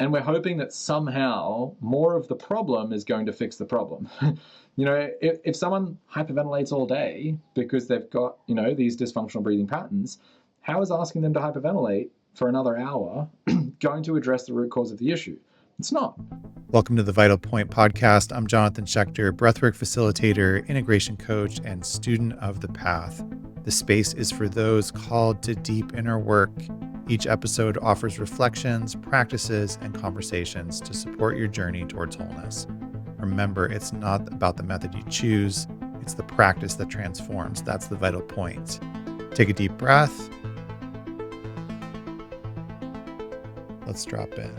And we're hoping that somehow more of the problem is going to fix the problem. If someone hyperventilates all day because they've got, these dysfunctional breathing patterns, how is asking them to hyperventilate for another hour going to address the root cause of the issue? It's not. Welcome to the Vital Point podcast. I'm Jonathan Schecter, breathwork facilitator, integration coach, and student of the path. The space is for those called to deep inner work. Each episode offers reflections, practices, and conversations to support your journey towards wholeness. Remember, it's not about the method you choose, it's the practice that transforms. That's the vital point. Take a deep breath. Let's drop in.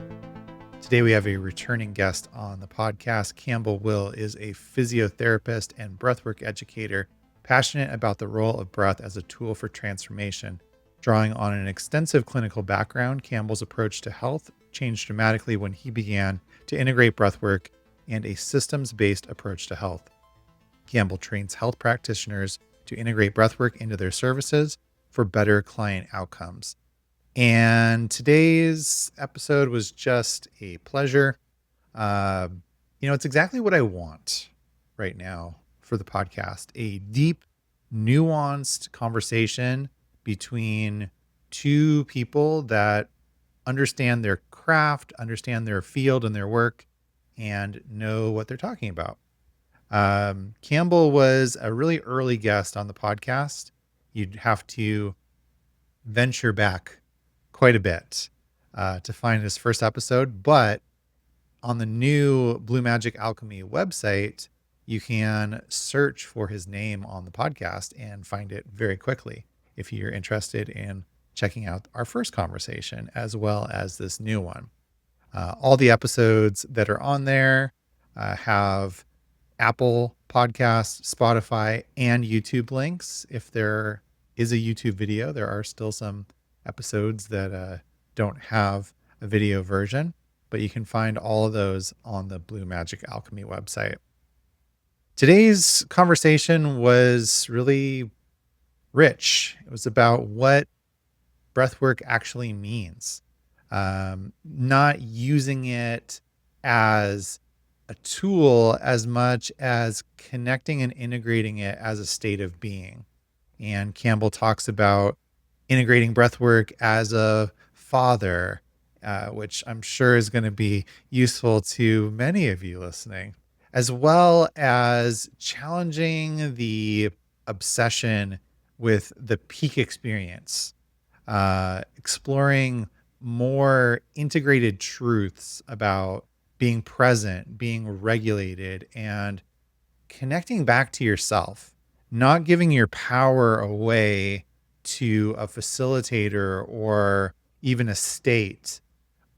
Today we have a returning guest on the podcast. Campbell Will is a physiotherapist and breathwork educator, passionate about the role of breath as a tool for transformation. Drawing on an extensive clinical background, Campbell's approach to health changed dramatically when he began to integrate breathwork and a systems-based approach to health. Campbell trains health practitioners to integrate breathwork into their services for better client outcomes. And today's episode was just a pleasure. It's exactly what I want right now for the podcast, a deep, nuanced conversation between two people that understand their craft, understand their field and their work, and know what they're talking about. Campbell was a really early guest on the podcast. You'd have to venture back quite a bit to find his first episode, but on the new Blue Magic Alchemy website, you can search for his name on the podcast and find it very quickly if you're interested in checking out our first conversation as well as this new one. All the episodes that are on there have Apple Podcasts, Spotify, and YouTube links. If there is a YouTube video, there are still some episodes that don't have a video version, but you can find all of those on the Blue Magic Alchemy website. Today's conversation was really rich. It was about what breathwork actually means, not using it as a tool as much as connecting and integrating it as a state of being. And Campbell talks about integrating breathwork as a father, which I'm sure is going to be useful to many of you listening, as well as challenging the obsession with the peak experience, exploring more integrated truths about being present, being regulated, and connecting back to yourself, not giving your power away to a facilitator or even a state,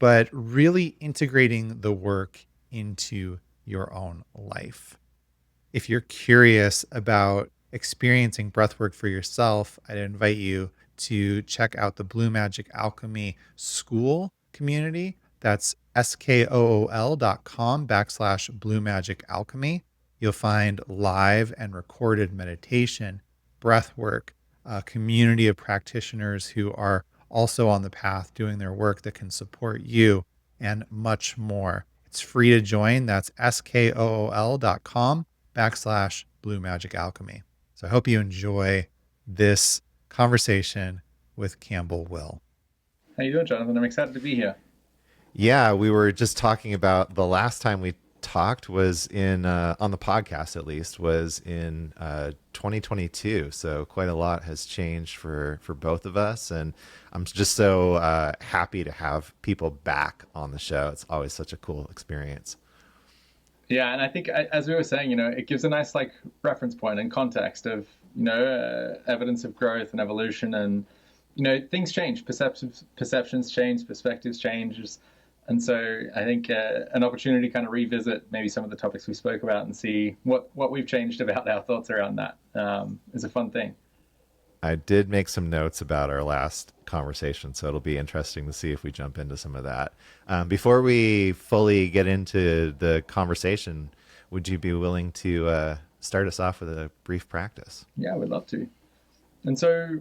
but really integrating the work into your own life. If you're curious about experiencing breathwork for yourself, I'd invite you to check out the Blue Magic Alchemy School community. That's skool.com/Blue Magic Alchemy. You'll find live and recorded meditation, breathwork, a community of practitioners who are also on the path doing their work that can support you, and much more. It's free to join. That's skool.com/Blue Magic Alchemy. So I hope you enjoy this conversation with Campbell Will. How you doing, Jonathan? I'm excited to be here. Yeah, we were just talking about the last time we talked was in on the podcast, at least, was in 2022. So quite a lot has changed for both of us, and I'm just so happy to have people back on the show. It's always such a cool experience. Yeah, and I think, as we were saying, it gives a nice reference point and context of evidence of growth and evolution, and things change, perceptions change, perspectives change. And so I think an opportunity to kind of revisit maybe some of the topics we spoke about and see what we've changed about our thoughts around that is a fun thing. I did make some notes about our last conversation, so it'll be interesting to see if we jump into some of that. Before we fully get into the conversation, would you be willing to start us off with a brief practice? Yeah, I would love to. And so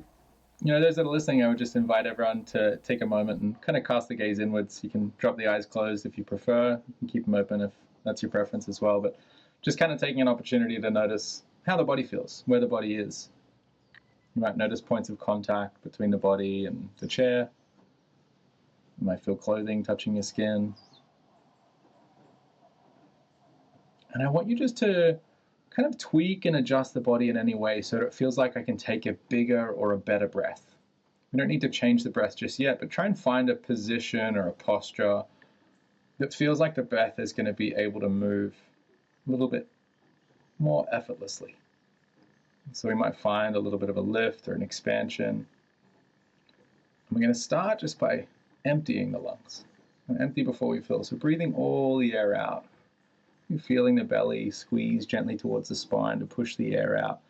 those that are listening, I would just invite everyone to take a moment and kind of cast the gaze inwards. You can drop the eyes closed if you prefer. You can keep them open if that's your preference as well. But just kind of taking an opportunity to notice how the body feels, where the body is. You might notice points of contact between the body and the chair. You might feel clothing touching your skin. And I want you just to kind of tweak and adjust the body in any way so that it feels like I can take a bigger or a better breath. We don't need to change the breath just yet, but try and find a position or a posture that feels like the breath is going to be able to move a little bit more effortlessly. So we might find a little bit of a lift or an expansion. And we're going to start just by emptying the lungs. Empty before we fill. So breathing all the air out. You're feeling the belly squeeze gently towards the spine to push the air out.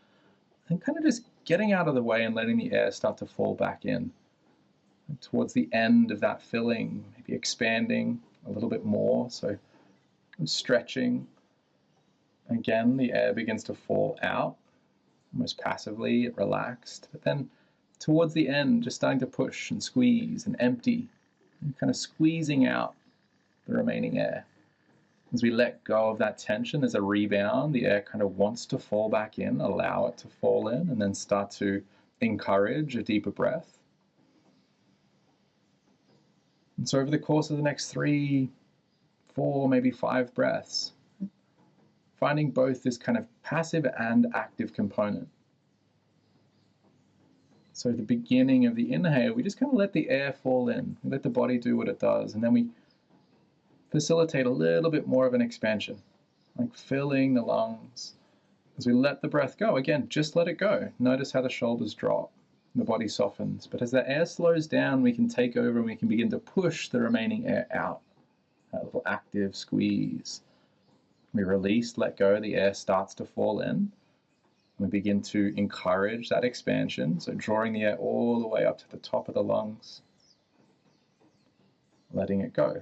And kind of just getting out of the way and letting the air start to fall back in. And towards the end of that filling, maybe expanding a little bit more. So stretching. Again, the air begins to fall out. Almost passively, relaxed. But then towards the end, just starting to push and squeeze and empty. And kind of squeezing out the remaining air. As we let go of that tension, there's a rebound. The air kind of wants to fall back in, allow it to fall in, and then start to encourage a deeper breath. And so over the course of the next 3, 4, maybe 5 breaths, finding both this kind of passive and active component. So at the beginning of the inhale, we just kind of let the air fall in, we let the body do what it does, and then we facilitate a little bit more of an expansion, like filling the lungs. As we let the breath go, again, just let it go. Notice how the shoulders drop, and the body softens. But as the air slows down, we can take over and we can begin to push the remaining air out. That little active squeeze. We release, let go, the air starts to fall in. We begin to encourage that expansion, so drawing the air all the way up to the top of the lungs. Letting it go.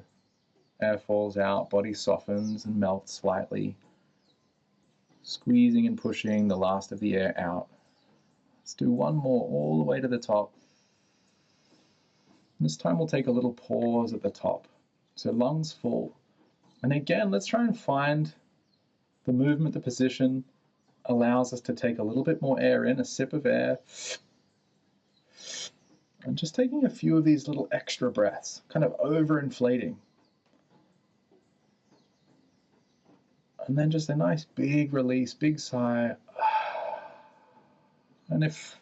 Air falls out, body softens and melts slightly. Squeezing and pushing the last of the air out. Let's do one more all the way to the top. This time we'll take a little pause at the top. So lungs full. And again, let's try and find the movement, the position allows us to take a little bit more air in, a sip of air. And just taking a few of these little extra breaths, kind of overinflating. And then just a nice big release, big sigh. And if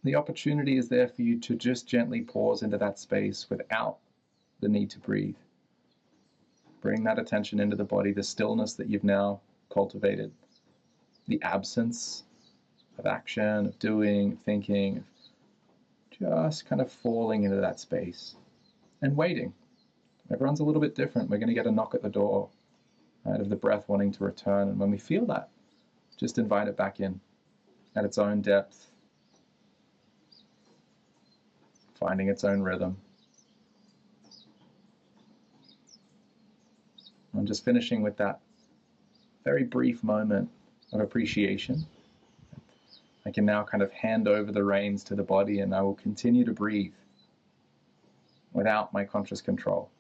the opportunity is there for you to just gently pause into that space without the need to breathe, bring that attention into the body, the stillness that you've now cultivated, the absence of action, of doing, of thinking, just kind of falling into that space and waiting. Everyone's a little bit different. We're going to get a knock at the door. Out of the breath wanting to return, and when we feel that, just invite it back in at its own depth, finding its own rhythm. I'm just finishing with that very brief moment of appreciation. I can now kind of hand over the reins to the body, and I will continue to breathe without my conscious control,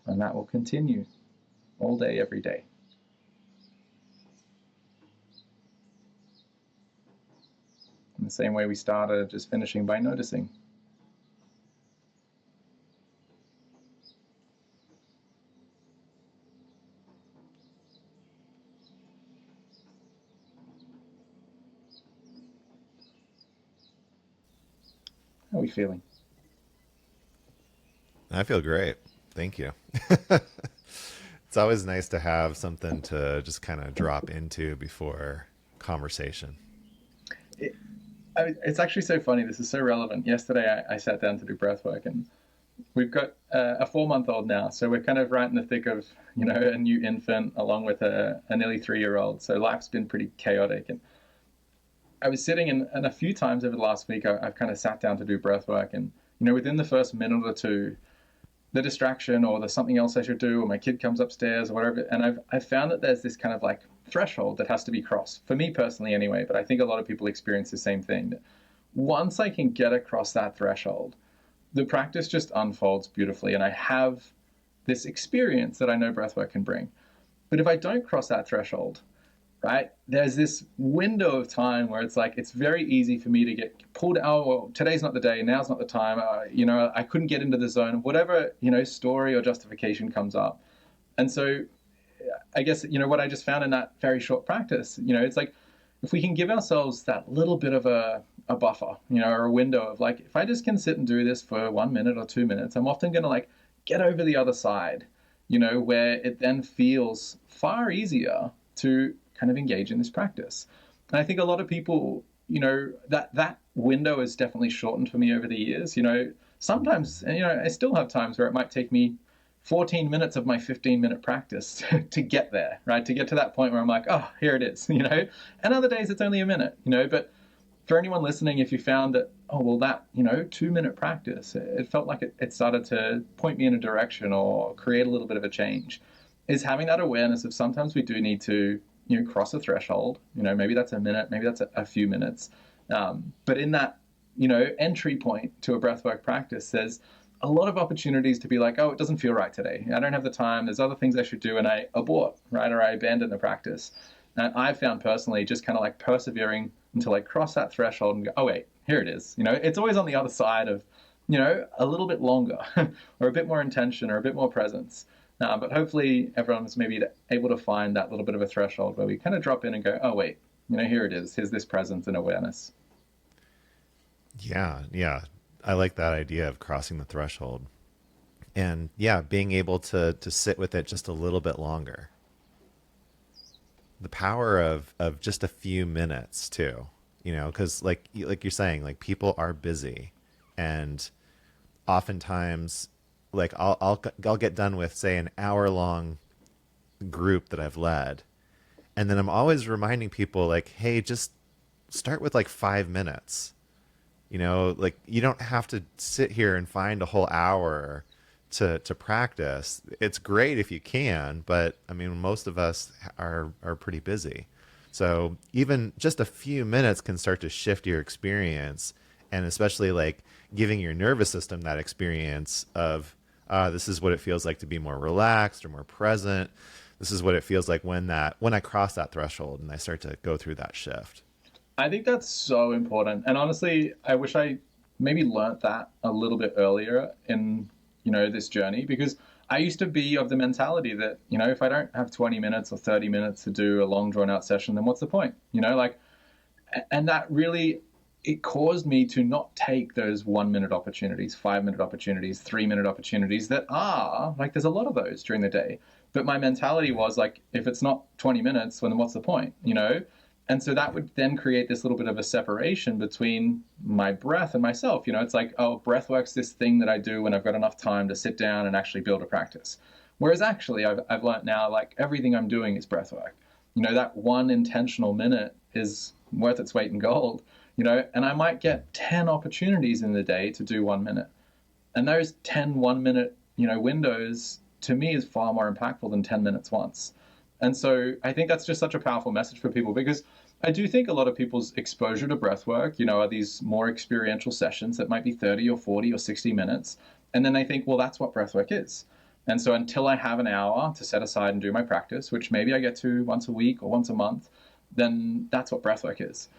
and that will continue all day, every day. In the same way we started, just finishing by noticing. How are we feeling? I feel great. Thank you. It's always nice to have something to just kind of drop into before conversation. It's actually so funny. This is so relevant. Yesterday, I sat down to do breathwork, and we've got a 4-month-old now. So we're kind of right in the thick of, a new infant along with a nearly 3-year-old. So life's been pretty chaotic. And I was sitting and a few times over the last week, I've kind of sat down to do breathwork. And, within the first minute or two, the distraction or there's something else I should do, or my kid comes upstairs or whatever. And I've found that there's this kind of like threshold that has to be crossed, for me personally anyway, but I think a lot of people experience the same thing. once I can get across that threshold, the practice just unfolds beautifully. And I have this experience that I know breathwork can bring. But if I don't cross that threshold, right, there's this window of time where it's like, it's very easy for me to get pulled out. Oh, well, today's not the day. Now's not the time. I couldn't get into the zone, whatever, story or justification comes up. And so I guess, what I just found in that very short practice, it's like, if we can give ourselves that little bit of a buffer, or a window of like, if I just can sit and do this for 1 minute or 2 minutes, I'm often going to like get over the other side, where it then feels far easier to kind of engage in this practice. And I think a lot of people, that window has definitely shortened for me over the years. Sometimes, I still have times where it might take me 14 minutes of my 15-minute practice to get there, right? To get to that point where I'm like, oh, here it is, And other days it's only a minute, But for anyone listening, if you found that, oh, well, that, 2-minute practice, it felt like it started to point me in a direction or create a little bit of a change, is having that awareness of sometimes we do need to, cross a threshold, maybe that's a minute, maybe that's a few minutes. But in that, entry point to a breathwork practice, there's a lot of opportunities to be like, oh, it doesn't feel right today. I don't have the time. There's other things I should do. And I abort, right? Or I abandon the practice. And I've found personally just kind of like persevering until I cross that threshold and go, oh, wait, here it is. It's always on the other side of, a little bit longer or a bit more intention or a bit more presence. But hopefully everyone's maybe able to find that little bit of a threshold where we kind of drop in and go, oh, wait, here it is. Here's this presence and awareness. Yeah. I like that idea of crossing the threshold. And yeah, being able to sit with it just a little bit longer. The power of just a few minutes too, because like you're saying, like people are busy, and oftentimes like I'll get done with, say, an hour-long group that I've led, and then I'm always reminding people like, hey, just start with like 5 minutes. Like you don't have to sit here and find a whole hour to practice. It's great if you can, but I mean, most of us are pretty busy. So even just a few minutes can start to shift your experience, and especially like giving your nervous system that experience of, this is what it feels like to be more relaxed or more present. This is what it feels like when I cross that threshold and I start to go through that shift. I think that's so important. And honestly, I wish I maybe learnt that a little bit earlier in, this journey, because I used to be of the mentality that, if I don't have 20 minutes or 30 minutes to do a long drawn out session, then what's the point? And that really, it caused me to not take those 1-minute opportunities, 5-minute opportunities, 3-minute opportunities that are like, there's a lot of those during the day. But my mentality was like, if it's not 20 minutes, then what's the point? And so that would then create this little bit of a separation between my breath and myself. It's like, oh, breathwork's this thing that I do when I've got enough time to sit down and actually build a practice. Whereas actually I've learned now, like everything I'm doing is breathwork. That one intentional minute is worth its weight in gold, and I might get 10 opportunities in the day to do 1 minute. And those 10 1-minute, windows to me is far more impactful than 10 minutes once. And so I think that's just such a powerful message for people, because I do think a lot of people's exposure to breathwork, are these more experiential sessions that might be 30 or 40 or 60 minutes. And then they think, well, that's what breathwork is. And so until I have an hour to set aside and do my practice, which maybe I get to once a week or once a month, then that's what breathwork is.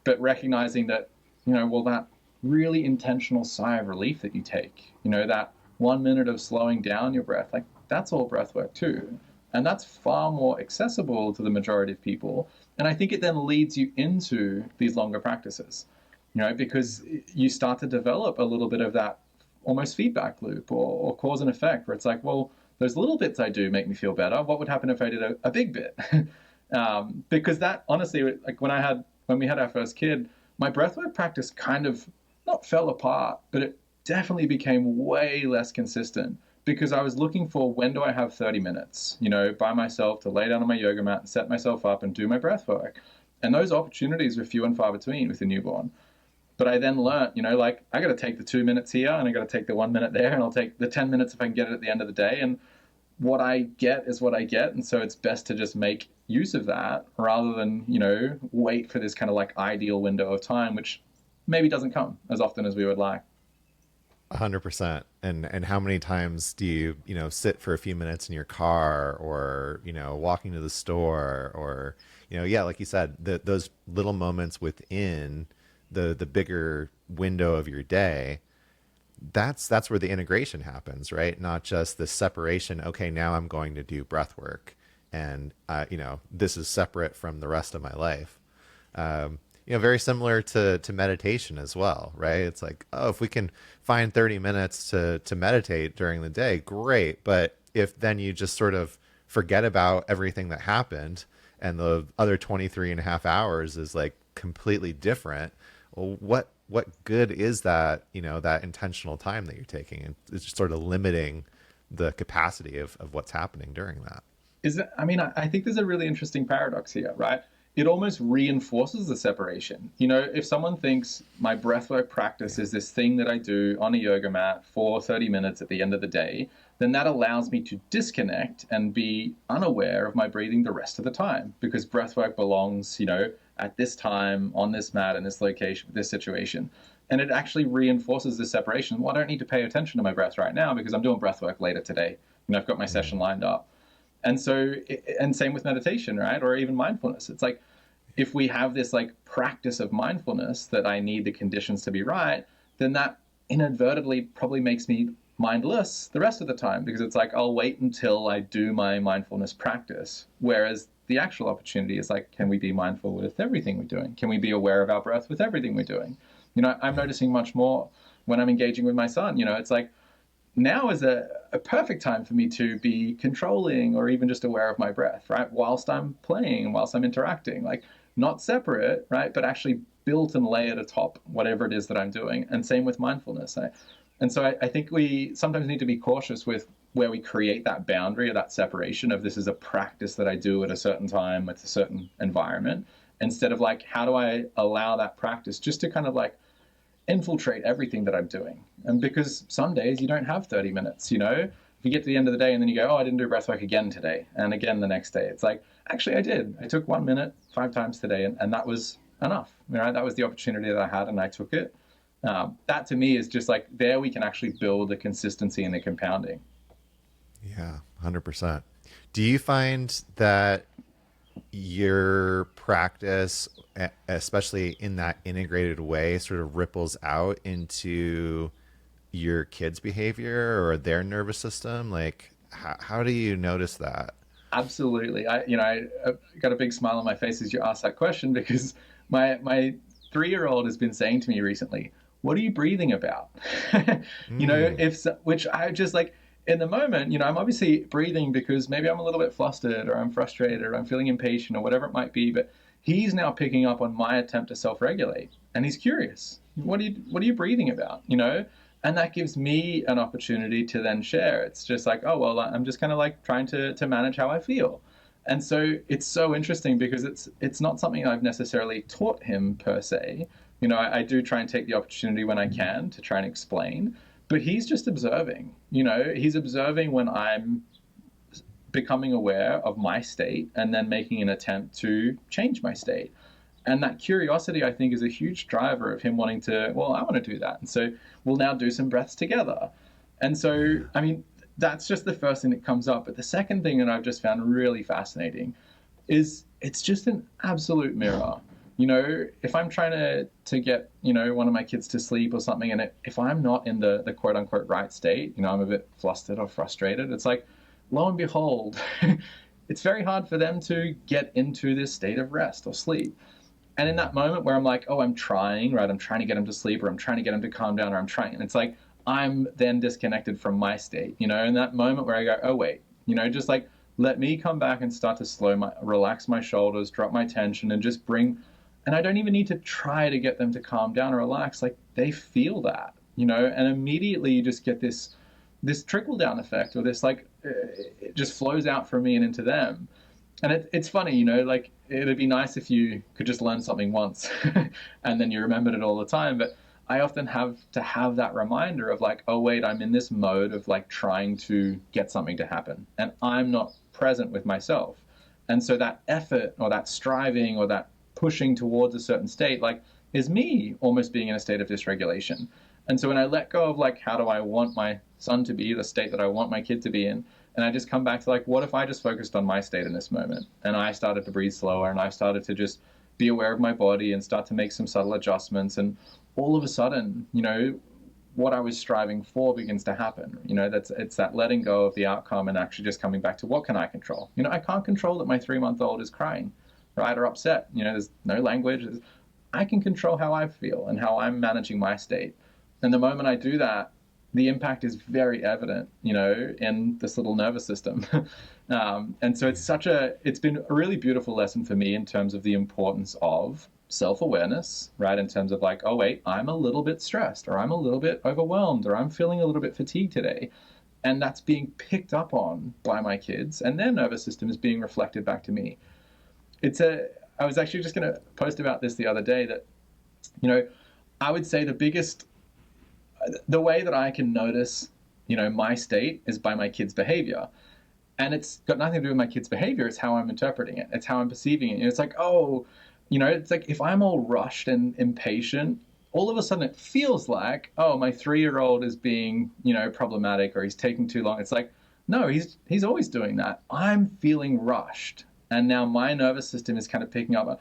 But recognizing that, that really intentional sigh of relief that you take, that 1 minute of slowing down your breath, like that's all breathwork too. And that's far more accessible to the majority of people. And I think it then leads you into these longer practices, because you start to develop a little bit of that almost feedback loop or cause and effect, where it's like, well, those little bits I do make me feel better. What would happen if I did a big bit? Because that honestly, like when we had our first kid, my breathwork practice kind of not fell apart, but it definitely became way less consistent. Because I was looking for, when do I have 30 minutes, by myself to lay down on my yoga mat and set myself up and do my breath work. And those opportunities were few and far between with a newborn. But I then learned, like I got to take the 2 minutes here and I got to take the 1 minute there, and I'll take the 10 minutes if I can get it at the end of the day. And what I get is what I get. And so it's best to just make use of that rather than, wait for this kind of like ideal window of time, which maybe doesn't come as often as we would like. 100%. And how many times do you, sit for a few minutes in your car, or, walking to the store, or, yeah, like you said, those little moments within the bigger window of your day, that's where the integration happens, right? Not just the separation. Okay, now I'm going to do breath work, and this is separate from the rest of my life. Very similar to meditation as well, right? It's like, oh, if we can find 30 minutes to meditate during the day, great. But if then you just sort of forget about everything that happened, and the other 23 and a half hours is like completely different, well, what good is that, that intentional time that you're taking? And it's just sort of limiting the capacity of what's happening during that. I think there's a really interesting paradox here, right? It almost reinforces the separation. If someone thinks my breathwork practice is this thing that I do on a yoga mat for 30 minutes at the end of the day, then that allows me to disconnect and be unaware of my breathing the rest of the time, because breathwork belongs, at this time, on this mat, in this location, this situation. And it actually reinforces the separation. Well, I don't need to pay attention to my breath right now because I'm doing breathwork later today. I've got my session lined up. And so, and same with meditation, right? Or even mindfulness. It's like, if we have this like practice of mindfulness that I need the conditions to be right, then that inadvertently probably makes me mindless the rest of the time, because it's like, I'll wait until I do my mindfulness practice. Whereas the actual opportunity is like, can we be mindful with everything we're doing? Can we be aware of our breath with everything we're doing? I'm noticing much more when I'm engaging with my son. It's like, now is a perfect time for me to be controlling or even just aware of my breath, right? Whilst I'm playing, whilst I'm interacting, like not separate, right? But actually built and layered atop whatever it is that I'm doing. And same with mindfulness. And so I think we sometimes need to be cautious with where we create that boundary or that separation of, this is a practice that I do at a certain time with a certain environment, instead of like, how do I allow that practice just to kind of like infiltrate everything that I'm doing? And because some days you don't have 30 minutes, if you get to the end of the day and then you go, oh, I didn't do breathwork again today, and again the next day, it's like, actually I did. I took 1 minute 5 times today, and that was enough. Right? That was the opportunity that I had, and I took it. That to me is just like, there we can actually build the consistency and the compounding. Yeah, 100%. Do you find that your practice, especially in that integrated way, sort of ripples out into your kids' behavior or their nervous system? Like, how do you notice that? Absolutely. I got a big smile on my face as you asked that question, because my 3-year-old has been saying to me recently, what are you breathing about? Which I just like, in the moment, I'm obviously breathing because maybe I'm a little bit flustered, or I'm frustrated, or I'm feeling impatient, or whatever it might be. But he's now picking up on my attempt to self-regulate, and he's curious. What are you breathing about? And that gives me an opportunity to then share. It's just like, oh, well, I'm just kind of like trying to manage how I feel. And so it's so interesting, because it's not something I've necessarily taught him per se. I do try and take the opportunity when I can to try and explain, but he's just observing. He's observing when I'm becoming aware of my state and then making an attempt to change my state. And that curiosity, I think, is a huge driver of him wanting to, well, I want to do that. And so we'll now do some breaths together. And so, that's just the first thing that comes up. But the second thing that I've just found really fascinating is it's just an absolute mirror. If I'm trying to get, one of my kids to sleep or something, and if I'm not in the quote unquote right state, I'm a bit flustered or frustrated, it's like, lo and behold, it's very hard for them to get into this state of rest or sleep. And in that moment where I'm like, oh, I'm trying, right? I'm trying to get him to sleep, or I'm trying to get him to calm down, or I'm trying, and it's like, I'm then disconnected from my state, in that moment where I go, oh, wait, just like, let me come back and start to relax my shoulders, drop my tension, and just and I don't even need to try to get them to calm down or relax. Like, they feel that, and immediately you just get this trickle down effect, or this, like, it just flows out from me and into them. And it's funny, like, it'd be nice if you could just learn something once and then you remembered it all the time. But I often have to have that reminder of like, oh, wait, I'm in this mode of like trying to get something to happen, and I'm not present with myself. And so that effort, or that striving, or that pushing towards a certain state, like, is me almost being in a state of dysregulation. And so when I let go of like, how do I want my son to be, the state that I want my kid to be in, and I just come back to like, what if I just focused on my state in this moment? And I started to breathe slower, and I started to just be aware of my body and start to make some subtle adjustments. And all of a sudden, what I was striving for begins to happen. It's that letting go of the outcome and actually just coming back to what can I control? I can't control that my 3-month-old is crying, right, or upset. There's no language. I can control how I feel and how I'm managing my state. And the moment I do that, the impact is very evident, in this little nervous system. And so it's been a really beautiful lesson for me in terms of the importance of self-awareness, right? In terms of like, oh wait, I'm a little bit stressed, or I'm a little bit overwhelmed, or I'm feeling a little bit fatigued today. And that's being picked up on by my kids, and their nervous system is being reflected back to me. I was actually just going to post about this the other day that, I would say the way that I can notice, my state is by my kids' behavior. And it's got nothing to do with my kids' behavior. It's how I'm interpreting it. It's how I'm perceiving it. And it's like, it's like if I'm all rushed and impatient, all of a sudden it feels like, oh, my 3-year-old is being, problematic, or he's taking too long. It's like, no, he's always doing that. I'm feeling rushed. And now my nervous system is kind of picking up.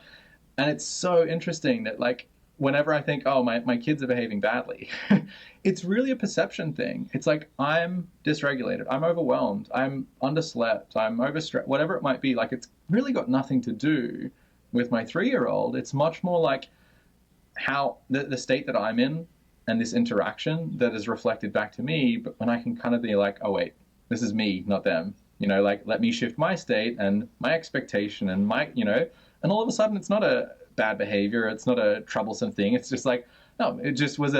And it's so interesting that like, whenever I think, oh, my kids are behaving badly, it's really a perception thing. It's like, I'm dysregulated, I'm overwhelmed, I'm underslept, I'm overstressed, whatever it might be. Like, it's really got nothing to do with my 3-year-old. It's much more like how the state that I'm in and this interaction that is reflected back to me. But when I can kind of be like, oh, wait, this is me, not them. Like, let me shift my state and my expectation and and all of a sudden it's not a bad behavior. It's not a troublesome thing. It's just like, no, it was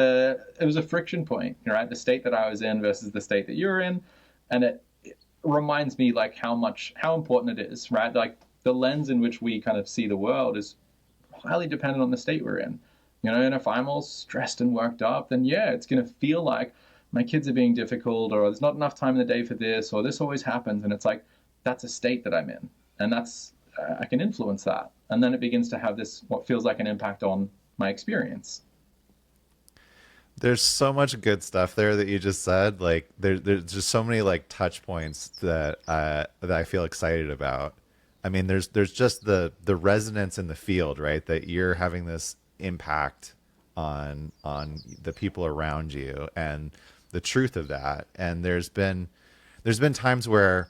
a friction point, right? The state that I was in versus the state that you're in. And it reminds me like how important it is, right? Like the lens in which we kind of see the world is highly dependent on the state we're in, and if I'm all stressed and worked up, then yeah, it's going to feel like my kids are being difficult, or there's not enough time in the day for this, or this always happens. And it's like, that's a state that I'm in. And I can influence that. And then it begins to have this, what feels like an impact on my experience. There's so much good stuff there that you just said. Like there's just so many like touch points that I feel excited about. I mean, there's just the resonance in the field, right? That you're having this impact on the people around you, and the truth of that. And there's been times where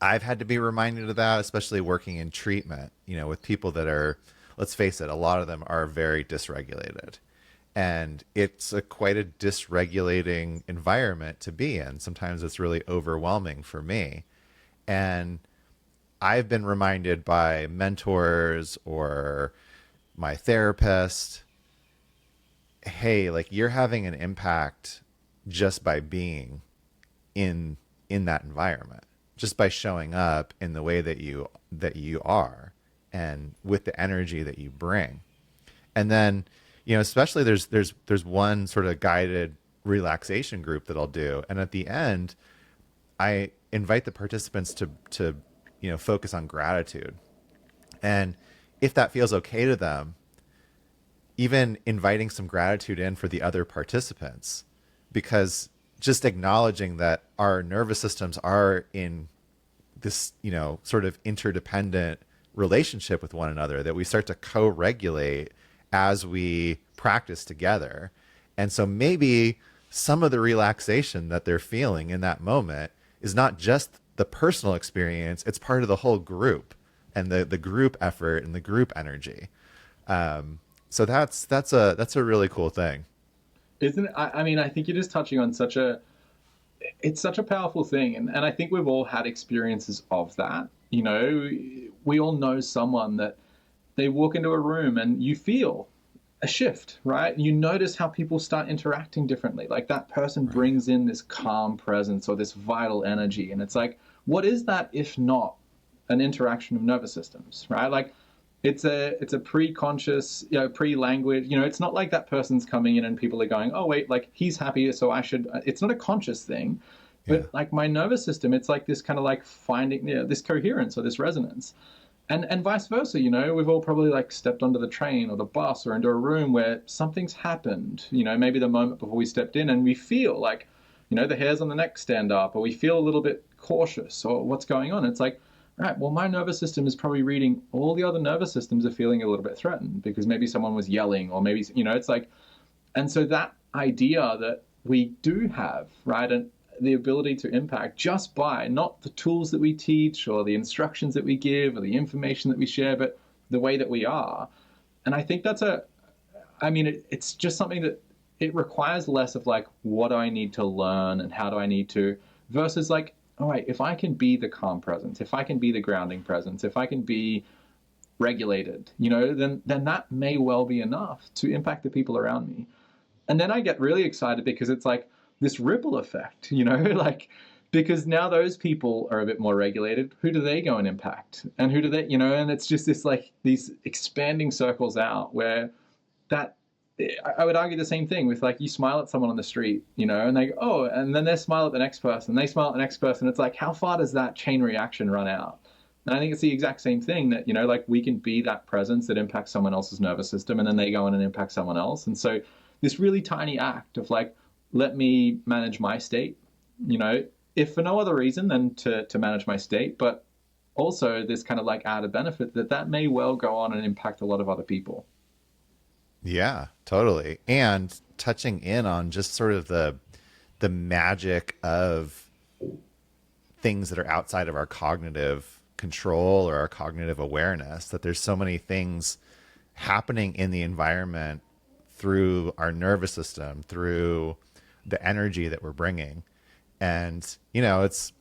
I've had to be reminded of that, especially working in treatment, with people that are, let's face it, a lot of them are very dysregulated. And it's quite a dysregulating environment to be in. Sometimes it's really overwhelming for me. And I've been reminded by mentors or my therapist, hey, like you're having an impact just by being in that environment, just by showing up in the way that you are and with the energy that you bring. And then, especially there's one sort of guided relaxation group that I'll do. And at the end, I invite the participants to focus on gratitude. And if that feels okay to them, even inviting some gratitude in for the other participants, because just acknowledging that our nervous systems are in this, sort of interdependent relationship with one another, that we start to co-regulate as we practice together. And so maybe some of the relaxation that they're feeling in that moment is not just the personal experience, it's part of the whole group and the group effort and the group energy. So that's a really cool thing. Isn't it? I mean, I think you're just touching on it's such a powerful thing. And I think we've all had experiences of that. We all know someone that they walk into a room and you feel a shift, right? You notice how people start interacting differently. Like that person brings in this calm presence or this vital energy. And it's like, what is that if not an interaction of nervous systems, right? Like it's a pre-conscious, pre-language, it's not like that person's coming in and people are going, oh wait, like he's happy, so I should, it's not a conscious thing. But like my nervous system, it's like this kind of like finding this coherence or this resonance. And vice versa, we've all probably like stepped onto the train or the bus or into a room where something's happened, maybe the moment before we stepped in, and we feel like, the hairs on the neck stand up, or we feel a little bit cautious, or what's going on. It's like, right, well, my nervous system is probably reading all the other nervous systems are feeling a little bit threatened because maybe someone was yelling, or maybe, it's like, and so that idea that we do have, right, and the ability to impact just by not the tools that we teach or the instructions that we give or the information that we share, but the way that we are. And I think it's just something that it requires less of like, what do I need to learn and how do I need to, versus like, all right, if I can be the calm presence, if I can be the grounding presence, if I can be regulated, then that may well be enough to impact the people around me. And then I get really excited because it's like this ripple effect, like, because now those people are a bit more regulated. Who do they go and impact? And who do they, and it's just this like these expanding circles out where that, I would argue the same thing with like, you smile at someone on the street, and they go, oh, and then they smile at the next person, they smile at the next person. It's like, how far does that chain reaction run out? And I think it's the exact same thing that, like we can be that presence that impacts someone else's nervous system, and then they go in and impact someone else. And so this really tiny act of like, let me manage my state, if for no other reason than to manage my state, but also this kind of like added benefit that may well go on and impact a lot of other people. Yeah, totally. And touching in on just sort of the magic of things that are outside of our cognitive control or our cognitive awareness, that there's so many things happening in the environment through our nervous system, through the energy that we're bringing. And, it's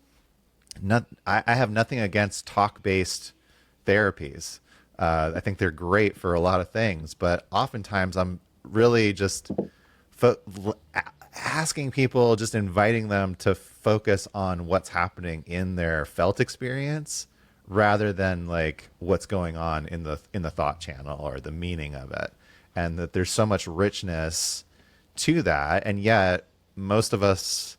not, I have nothing against talk-based therapies. I think they're great for a lot of things, but oftentimes I'm really just asking people, just inviting them to focus on what's happening in their felt experience rather than like what's going on in the thought channel or the meaning of it. And that there's so much richness to that. And yet most of us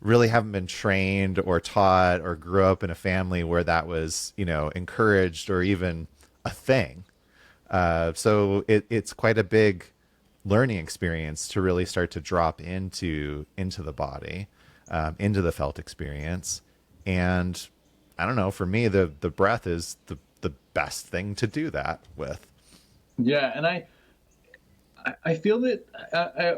really haven't been trained or taught or grew up in a family where that was, encouraged or even a thing. So it's quite a big learning experience to really start to drop into the body, into the felt experience. And I don't know, for me, the breath is the best thing to do that with. Yeah. And I feel that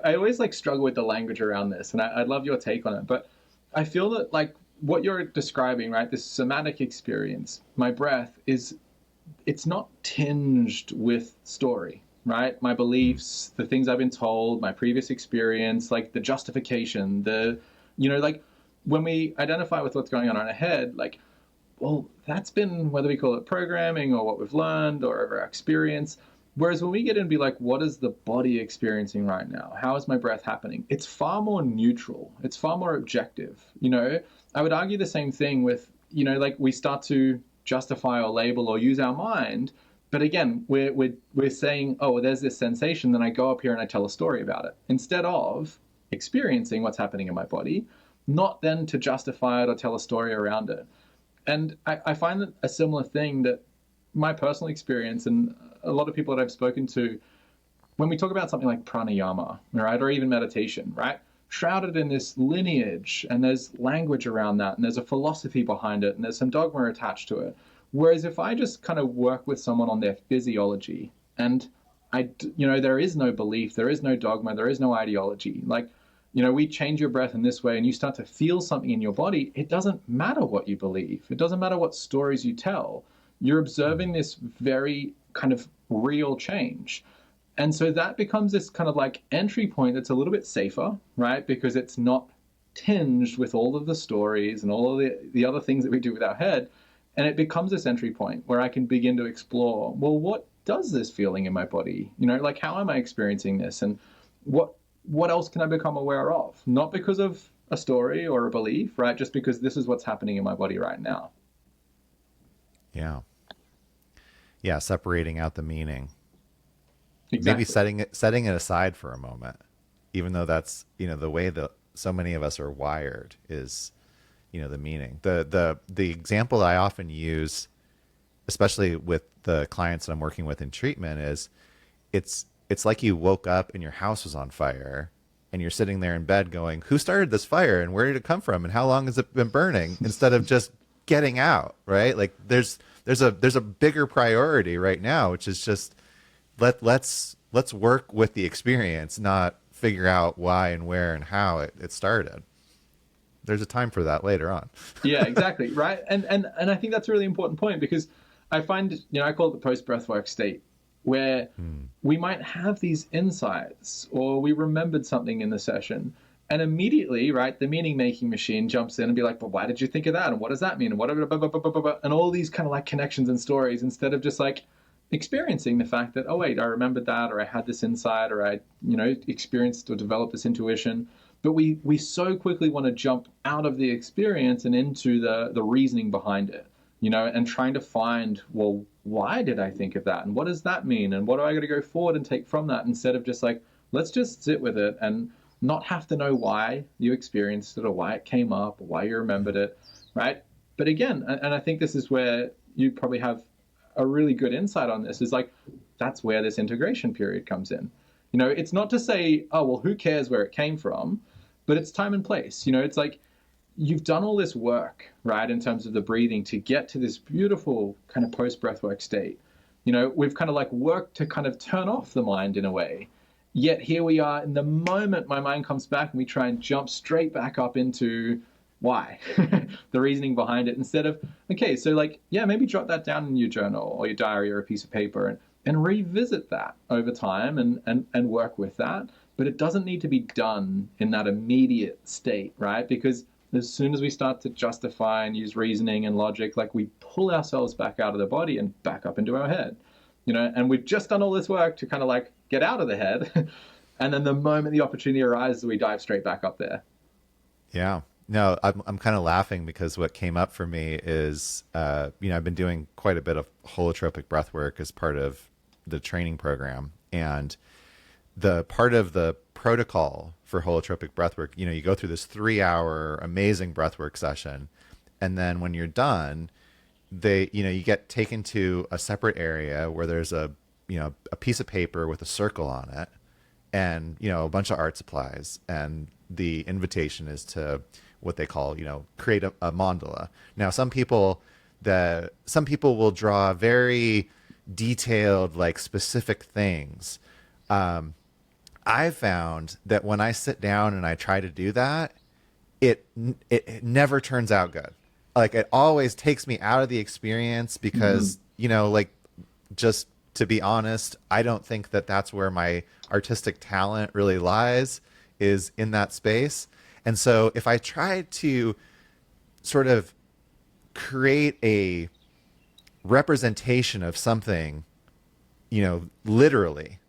I always like struggle with the language around this, and I'd love your take on it. But I feel that like what you're describing, right, this somatic experience, my breath it's not tinged with story, right? My beliefs, the things I've been told, my previous experience, like the justification, like when we identify with what's going on in our head, like, well, that's been, whether we call it programming or what we've learned or our experience. Whereas when we get in and be like, what is the body experiencing right now? How is my breath happening? It's far more neutral. It's far more objective. I would argue the same thing with, like we start to justify or label or use our mind. But again, we're saying, oh, there's this sensation. Then I go up here and I tell a story about it instead of experiencing what's happening in my body, not then to justify it or tell a story around it. And I find that a similar thing that my personal experience and a lot of people that I've spoken to, when we talk about something like pranayama, right, or even meditation, right, shrouded in this lineage, and there's language around that, and there's a philosophy behind it, and there's some dogma attached to it. Whereas if I just kind of work with someone on their physiology, and there is no belief, there is no dogma, there is no ideology. Like, we change your breath in this way, and you start to feel something in your body. It doesn't matter what you believe. It doesn't matter what stories you tell. You're observing this very kind of real change. And so that becomes this kind of like entry point that's a little bit safer, right? Because it's not tinged with all of the stories and all of the other things that we do with our head. And it becomes this entry point where I can begin to explore, well, what does this feeling in my body? Like how am I experiencing this? And what else can I become aware of? Not because of a story or a belief, right? Just because this is what's happening in my body right now. Yeah. Yeah, separating out the meaning. Exactly. Maybe setting it aside for a moment, even though that's, the way that so many of us are wired is, the meaning. The example I often use, especially with the clients that I'm working with in treatment, is it's like you woke up and your house was on fire and you're sitting there in bed going, who started this fire and where did it come from and how long has it been burning, instead of just getting out, right? Like there's a bigger priority right now, which is just let's work with the experience, not figure out why and where and how it started. There's a time for that later on. Yeah, exactly. Right. And I think that's a really important point, because I find, I call it the post breathwork state, where we might have these insights or we remembered something in the session, and immediately, right, the meaning making machine jumps in and be like, but why did you think of that? And what does that mean? And whatever, and all these kind of like connections and stories, instead of just like experiencing the fact that, oh wait, I remembered that, or I had this insight, or I, experienced or developed this intuition. But we so quickly want to jump out of the experience and into the reasoning behind it, and trying to find, well, why did I think of that? And what does that mean? And what do I got to go forward and take from that? Instead of just like, let's just sit with it and not have to know why you experienced it or why it came up or why you remembered it, right? But again, and I think this is where you probably have a really good insight on this, is like, that's where this integration period comes in. It's not to say, oh, well, who cares where it came from? But it's time and place. It's like you've done all this work, right, in terms of the breathing to get to this beautiful kind of post-breathwork state. We've kind of like worked to kind of turn off the mind in a way. Yet here we are, in the moment my mind comes back and we try and jump straight back up into why, the reasoning behind it, instead of, okay, so like, yeah, maybe jot that down in your journal or your diary or a piece of paper and revisit that over time and work with that. But it doesn't need to be done in that immediate state, right? Because as soon as we start to justify and use reasoning and logic, like we pull ourselves back out of the body and back up into our head, and we've just done all this work to kind of like get out of the head. And then the moment the opportunity arises, we dive straight back up there. Yeah. No, I'm kind of laughing because what came up for me is, I've been doing quite a bit of holotropic breath work as part of the training program. And the part of the protocol for holotropic breathwork, you go through this 3-hour amazing breathwork session. And then when you're done, you get taken to a separate area where there's a piece of paper with a circle on it and, a bunch of art supplies. And the invitation is to what they call, create a mandala. Now, some people will draw very detailed, like specific things. I found that when I sit down and I try to do that, it never turns out good. Like it always takes me out of the experience because, just to be honest, I don't think that that's where my artistic talent really lies, is in that space. And so if I try to sort of create a representation of something, literally,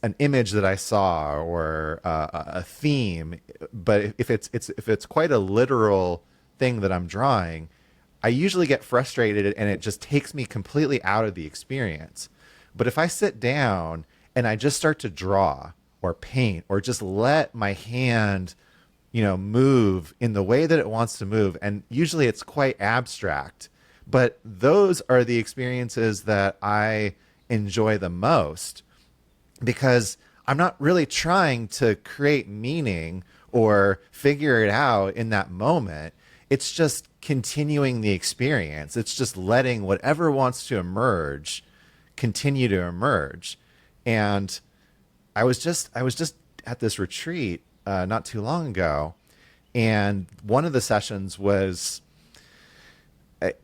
an image that I saw or a theme, but if it's quite a literal thing that I'm drawing, I usually get frustrated and it just takes me completely out of the experience. But if I sit down and I just start to draw or paint or just let my hand, move in the way that it wants to move, and usually it's quite abstract, but those are the experiences that I enjoy the most, because I'm not really trying to create meaning or figure it out in that moment. It's just continuing the experience. It's just letting whatever wants to emerge continue to emerge. And I was just at this retreat not too long ago, and one of the sessions was, I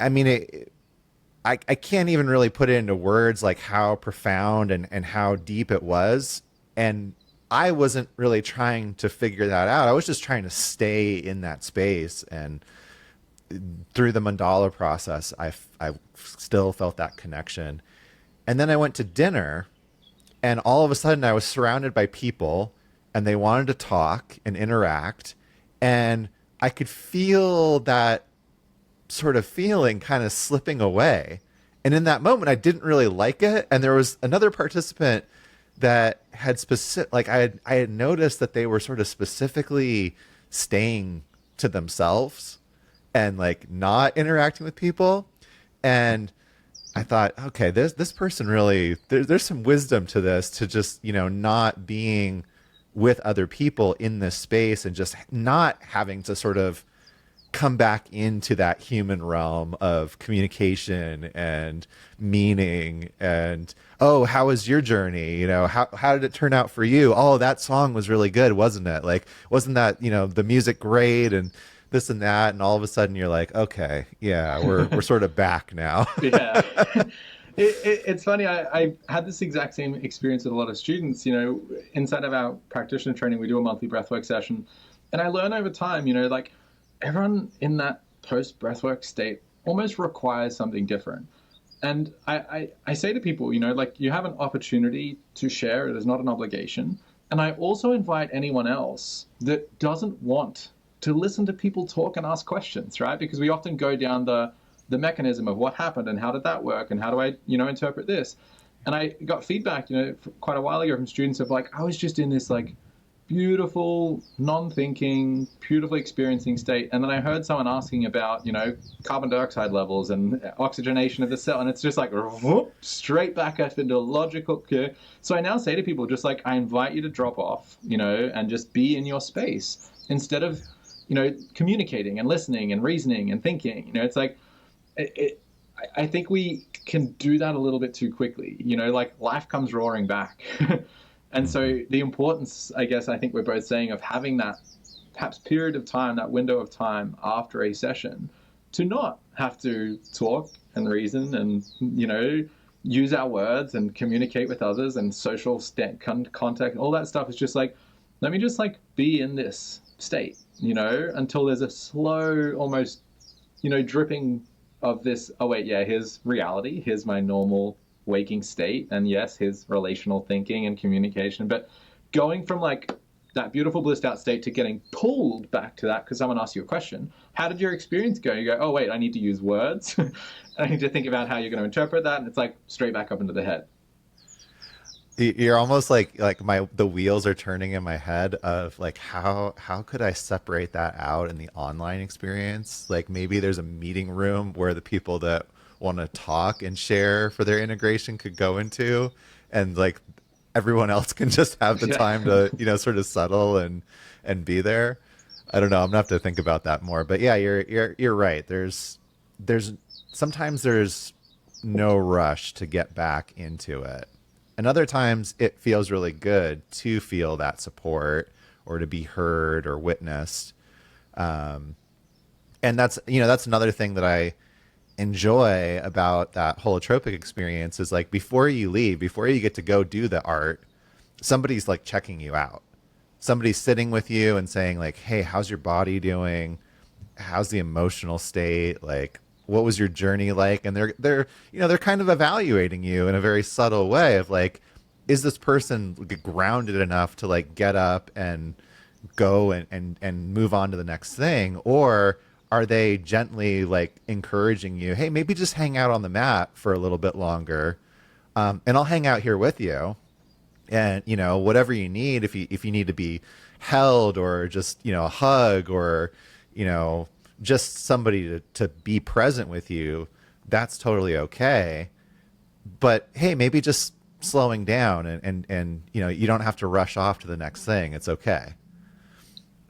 can't even really put it into words, like how profound and how deep it was. And I wasn't really trying to figure that out. I was just trying to stay in that space. And through the mandala process, I still felt that connection. And then I went to dinner, and all of a sudden I was surrounded by people and they wanted to talk and interact. And I could feel that sort of feeling kind of slipping away. And in that moment, I didn't really like it. And there was another participant that had I had noticed that they were sort of specifically staying to themselves and like not interacting with people. And I thought, okay, this person really, there's some wisdom to this, to just, not being with other people in this space and just not having to sort of come back into that human realm of communication and meaning and, oh, how was your journey? How did it turn out for you? Oh, that song was really good, wasn't it? Like, wasn't that, the music great and this and that? And all of a sudden you're like, okay, yeah, we're sort of back now. Yeah. It's funny. I had this exact same experience with a lot of students. Inside of our practitioner training, we do a monthly breathwork session. And I learn over time, like everyone in that post breathwork state almost requires something different. And I say to people, like you have an opportunity to share. It is not an obligation. And I also invite anyone else that doesn't want to listen to people talk and ask questions, right? Because we often go down the mechanism of what happened and how did that work and how do I, interpret this. And I got feedback, quite a while ago from students of like, I was just in this like beautiful, non-thinking, beautifully experiencing state. And then I heard someone asking about, carbon dioxide levels and oxygenation of the cell. And it's just like, whoop, straight back up into logical. So I now say to people, just like, I invite you to drop off, and just be in your space instead of, communicating and listening and reasoning and thinking. It's like, I think we can do that a little bit too quickly. Like life comes roaring back. And so the importance, I guess, I think we're both saying of having that perhaps period of time, that window of time after a session to not have to talk and reason and, use our words and communicate with others and social contact, all that stuff is just like, let me just like be in this state, until there's a slow, almost, dripping of this, oh wait, yeah, here's reality, here's my normal waking state, and yes, here's relational thinking and communication, but going from like that beautiful blissed out state to getting pulled back to that because someone asked you a question, how did your experience go? You go, oh wait, I need to use words. I need to think about how you're going to interpret that, and it's like straight back up into the head. You're almost like the wheels are turning in my head of like how could I separate that out in the online experience? Like maybe there's a meeting room where the people that want to talk and share for their integration could go into, and like everyone else can just have the time to sort of settle and be there. I don't know. I'm gonna have to think about that more. But yeah, you're right. There's sometimes there's no rush to get back into it. And other times it feels really good to feel that support or to be heard or witnessed. And that's another thing that I enjoy about that holotropic experience is like before you leave, before you get to go do the art, somebody's like checking you out. Somebody's sitting with you and saying like, hey, how's your body doing? How's the emotional state? Like, what was your journey like? And they're kind of evaluating you in a very subtle way of like, is this person grounded enough to like get up and go and move on to the next thing? Or are they gently like encouraging you, hey, maybe just hang out on the mat for a little bit longer. And I'll hang out here with you. And, whatever you need, if you need to be held or just, a hug or, just somebody to be present with you, that's totally okay. But hey, maybe just slowing down and you don't have to rush off to the next thing. It's okay.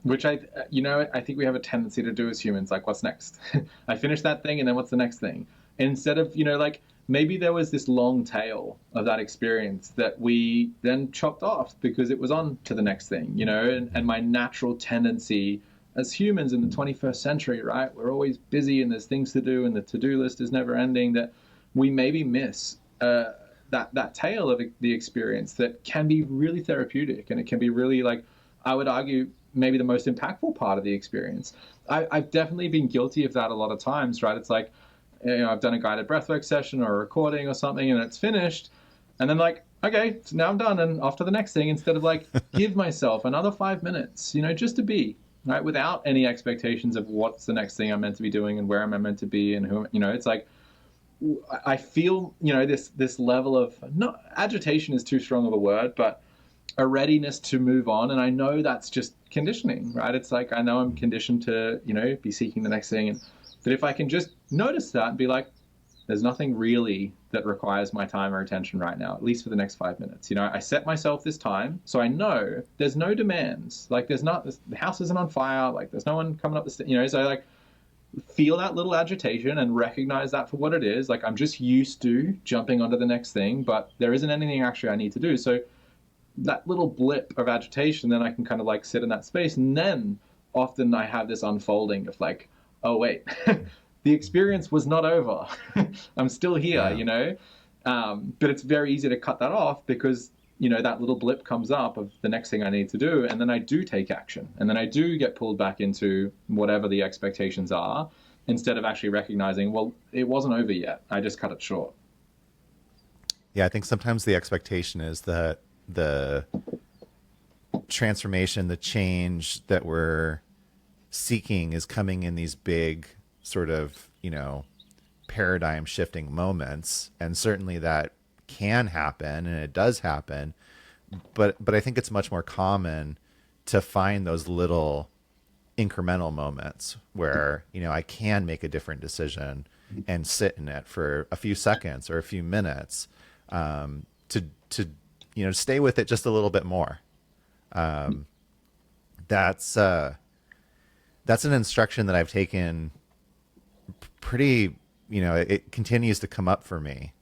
Which I think we have a tendency to do as humans, like what's next? I finish that thing and then what's the next thing? Instead of, like maybe there was this long tail of that experience that we then chopped off because it was on to the next thing, and my natural tendency as humans in the 21st century, right? We're always busy and there's things to do and the to-do list is never ending, that we maybe miss that tail of the experience that can be really therapeutic, and it can be really, like, I would argue, maybe the most impactful part of the experience. I've definitely been guilty of that a lot of times, right? It's like, I've done a guided breathwork session or a recording or something and it's finished. And then like, okay, so now I'm done and off to the next thing, instead of like, give myself another 5 minutes, just to be, right? Without any expectations of what's the next thing I'm meant to be doing and where am I meant to be and who, it's like, I feel, this level of, not agitation is too strong of a word, but a readiness to move on. And I know that's just conditioning, right? It's like, I know I'm conditioned to, be seeking the next thing. But if I can just notice that and be like, There's nothing really that requires my time or attention right now, at least for the next 5 minutes. I set myself this time, so I know there's no demands. Like, the house isn't on fire. Like, there's no one coming up the stairs. So like, feel that little agitation and recognize that for what it is. Like, I'm just used to jumping onto the next thing, but there isn't anything actually I need to do. So that little blip of agitation, then I can kind of like sit in that space. And then often I have this unfolding of like, oh, wait, the experience was not over. I'm still here, but it's very easy to cut that off because, that little blip comes up of the next thing I need to do. And then I do take action. And then I do get pulled back into whatever the expectations are, instead of actually recognizing, well, it wasn't over yet. I just cut it short. Yeah, I think sometimes the expectation is that the transformation, the change that we're seeking is coming in these big sort of, paradigm shifting moments. And certainly that can happen and it does happen. But I think it's much more common to find those little incremental moments where, I can make a different decision and sit in it for a few seconds or a few minutes, to stay with it just a little bit more. That's an instruction that I've taken pretty, it continues to come up for me.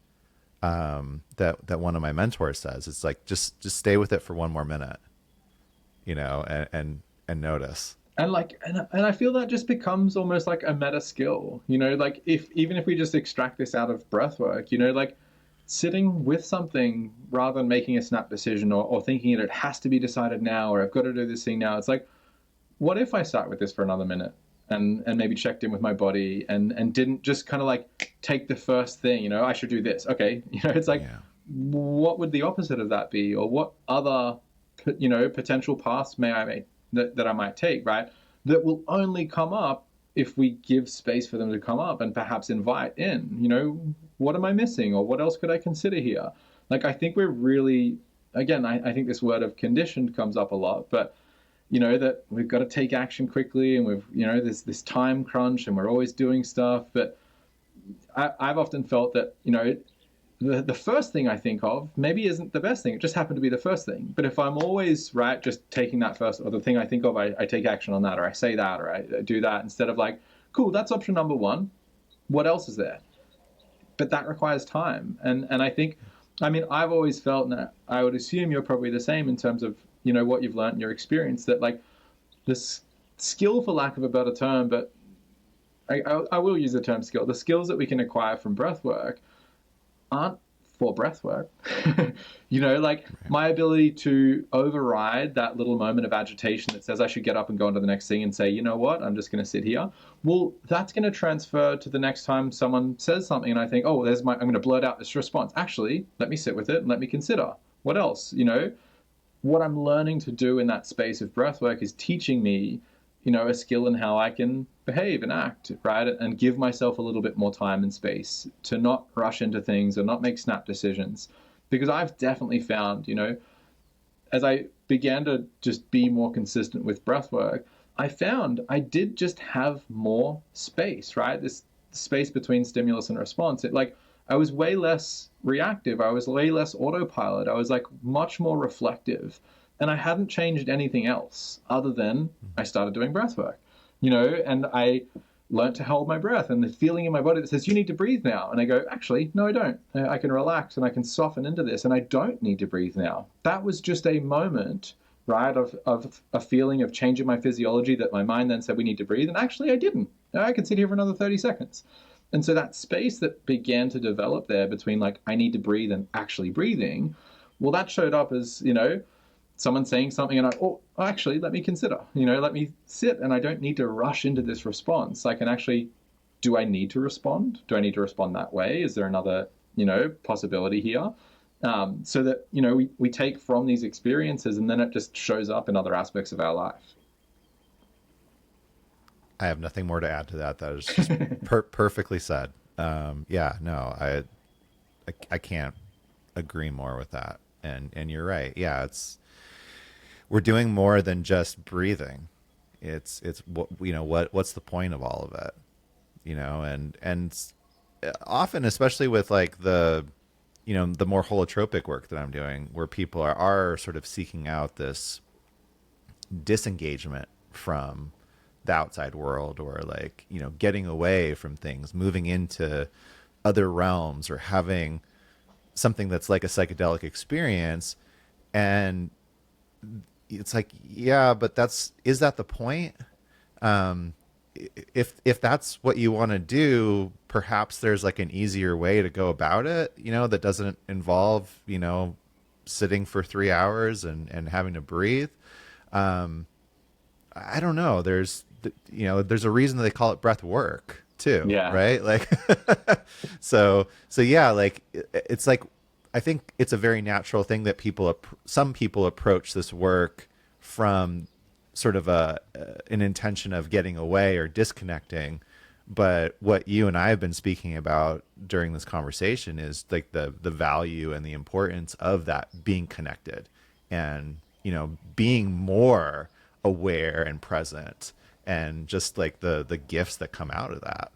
That one of my mentors says, it's like, just stay with it for one more minute, and notice. And I feel that just becomes almost like a meta skill, like even if we just extract this out of breath work, like sitting with something rather than making a snap decision or thinking that it has to be decided now, or I've got to do this thing now. It's like, what if I sat with this for another minute and maybe checked in with my body and didn't just kind of like take the first thing, I should do this. Okay. It's like, what would the opposite of that be? Or what other, potential paths that I might take, right? That will only come up if we give space for them to come up and perhaps invite in, what am I missing, or what else could I consider here? Like, I think we're really, again, I think this word of conditioned comes up a lot, but that we've got to take action quickly, and there's this time crunch and we're always doing stuff. But I've often felt that, the first thing I think of maybe isn't the best thing. It just happened to be the first thing. But if I'm always just taking that first, or the thing I think of, I take action on that, or I say that, or I do that, instead of like, cool, that's option number one. What else is there? But that requires time. And I think, I've always felt, and I would assume you're probably the same in terms of, what you've learned in your experience, that like this skill, for lack of a better term, but I will use the term skill, the skills that we can acquire from breath work aren't for breath work. My ability to override that little moment of agitation that says I should get up and go on to the next thing and say, you know what, I'm just going to sit here. Well, that's going to transfer to the next time someone says something and I think, oh, I'm going to blurt out this response. Actually, let me sit with it and let me consider what else. What I'm learning to do in that space of breath work is teaching me, a skill in how I can behave and act, right? And give myself a little bit more time and space to not rush into things or not make snap decisions. Because I've definitely found, as I began to just be more consistent with breath work, I found I did just have more space, right? This space between stimulus and response. I was way less reactive. I was way less autopilot. I was like much more reflective. And I hadn't changed anything else other than I started doing breath work, and I learned to hold my breath, and the feeling in my body that says, you need to breathe now. And I go, actually, no, I don't. I can relax and I can soften into this, and I don't need to breathe now. That was just a moment, right, of a feeling of changing my physiology that my mind then said we need to breathe. And actually I didn't. I could sit here for another 30 seconds. And so that space that began to develop there between like, I need to breathe and actually breathing, well, that showed up as, someone saying something and actually, let me consider, let me sit, and I don't need to rush into this response. I can actually, do I need to respond? Do I need to respond that way? Is there another, possibility here? So that, we take from these experiences and then it just shows up in other aspects of our life. I have nothing more to add to that. That is just perfectly said. I can't agree more with that. And you're right. Yeah, we're doing more than just breathing. It's what's the point of all of it, and often, especially with like the more holotropic work that I'm doing, where people are sort of seeking out this disengagement from the outside world, or like, getting away from things, moving into other realms, or having something that's like a psychedelic experience. And it's like, yeah, but is that the point? Um, if that's what you want to do, perhaps there's like an easier way to go about it, that doesn't involve, sitting for 3 hours and having to breathe. Um, I don't know. There's a reason they call it breath work too, Yeah. right? Like, so yeah, like it's like, I think it's a very natural thing that some people approach this work from sort of an intention of getting away or disconnecting. But what you and I have been speaking about during this conversation is like the value and the importance of that being connected, and, being more aware and present, and just like the gifts that come out of that.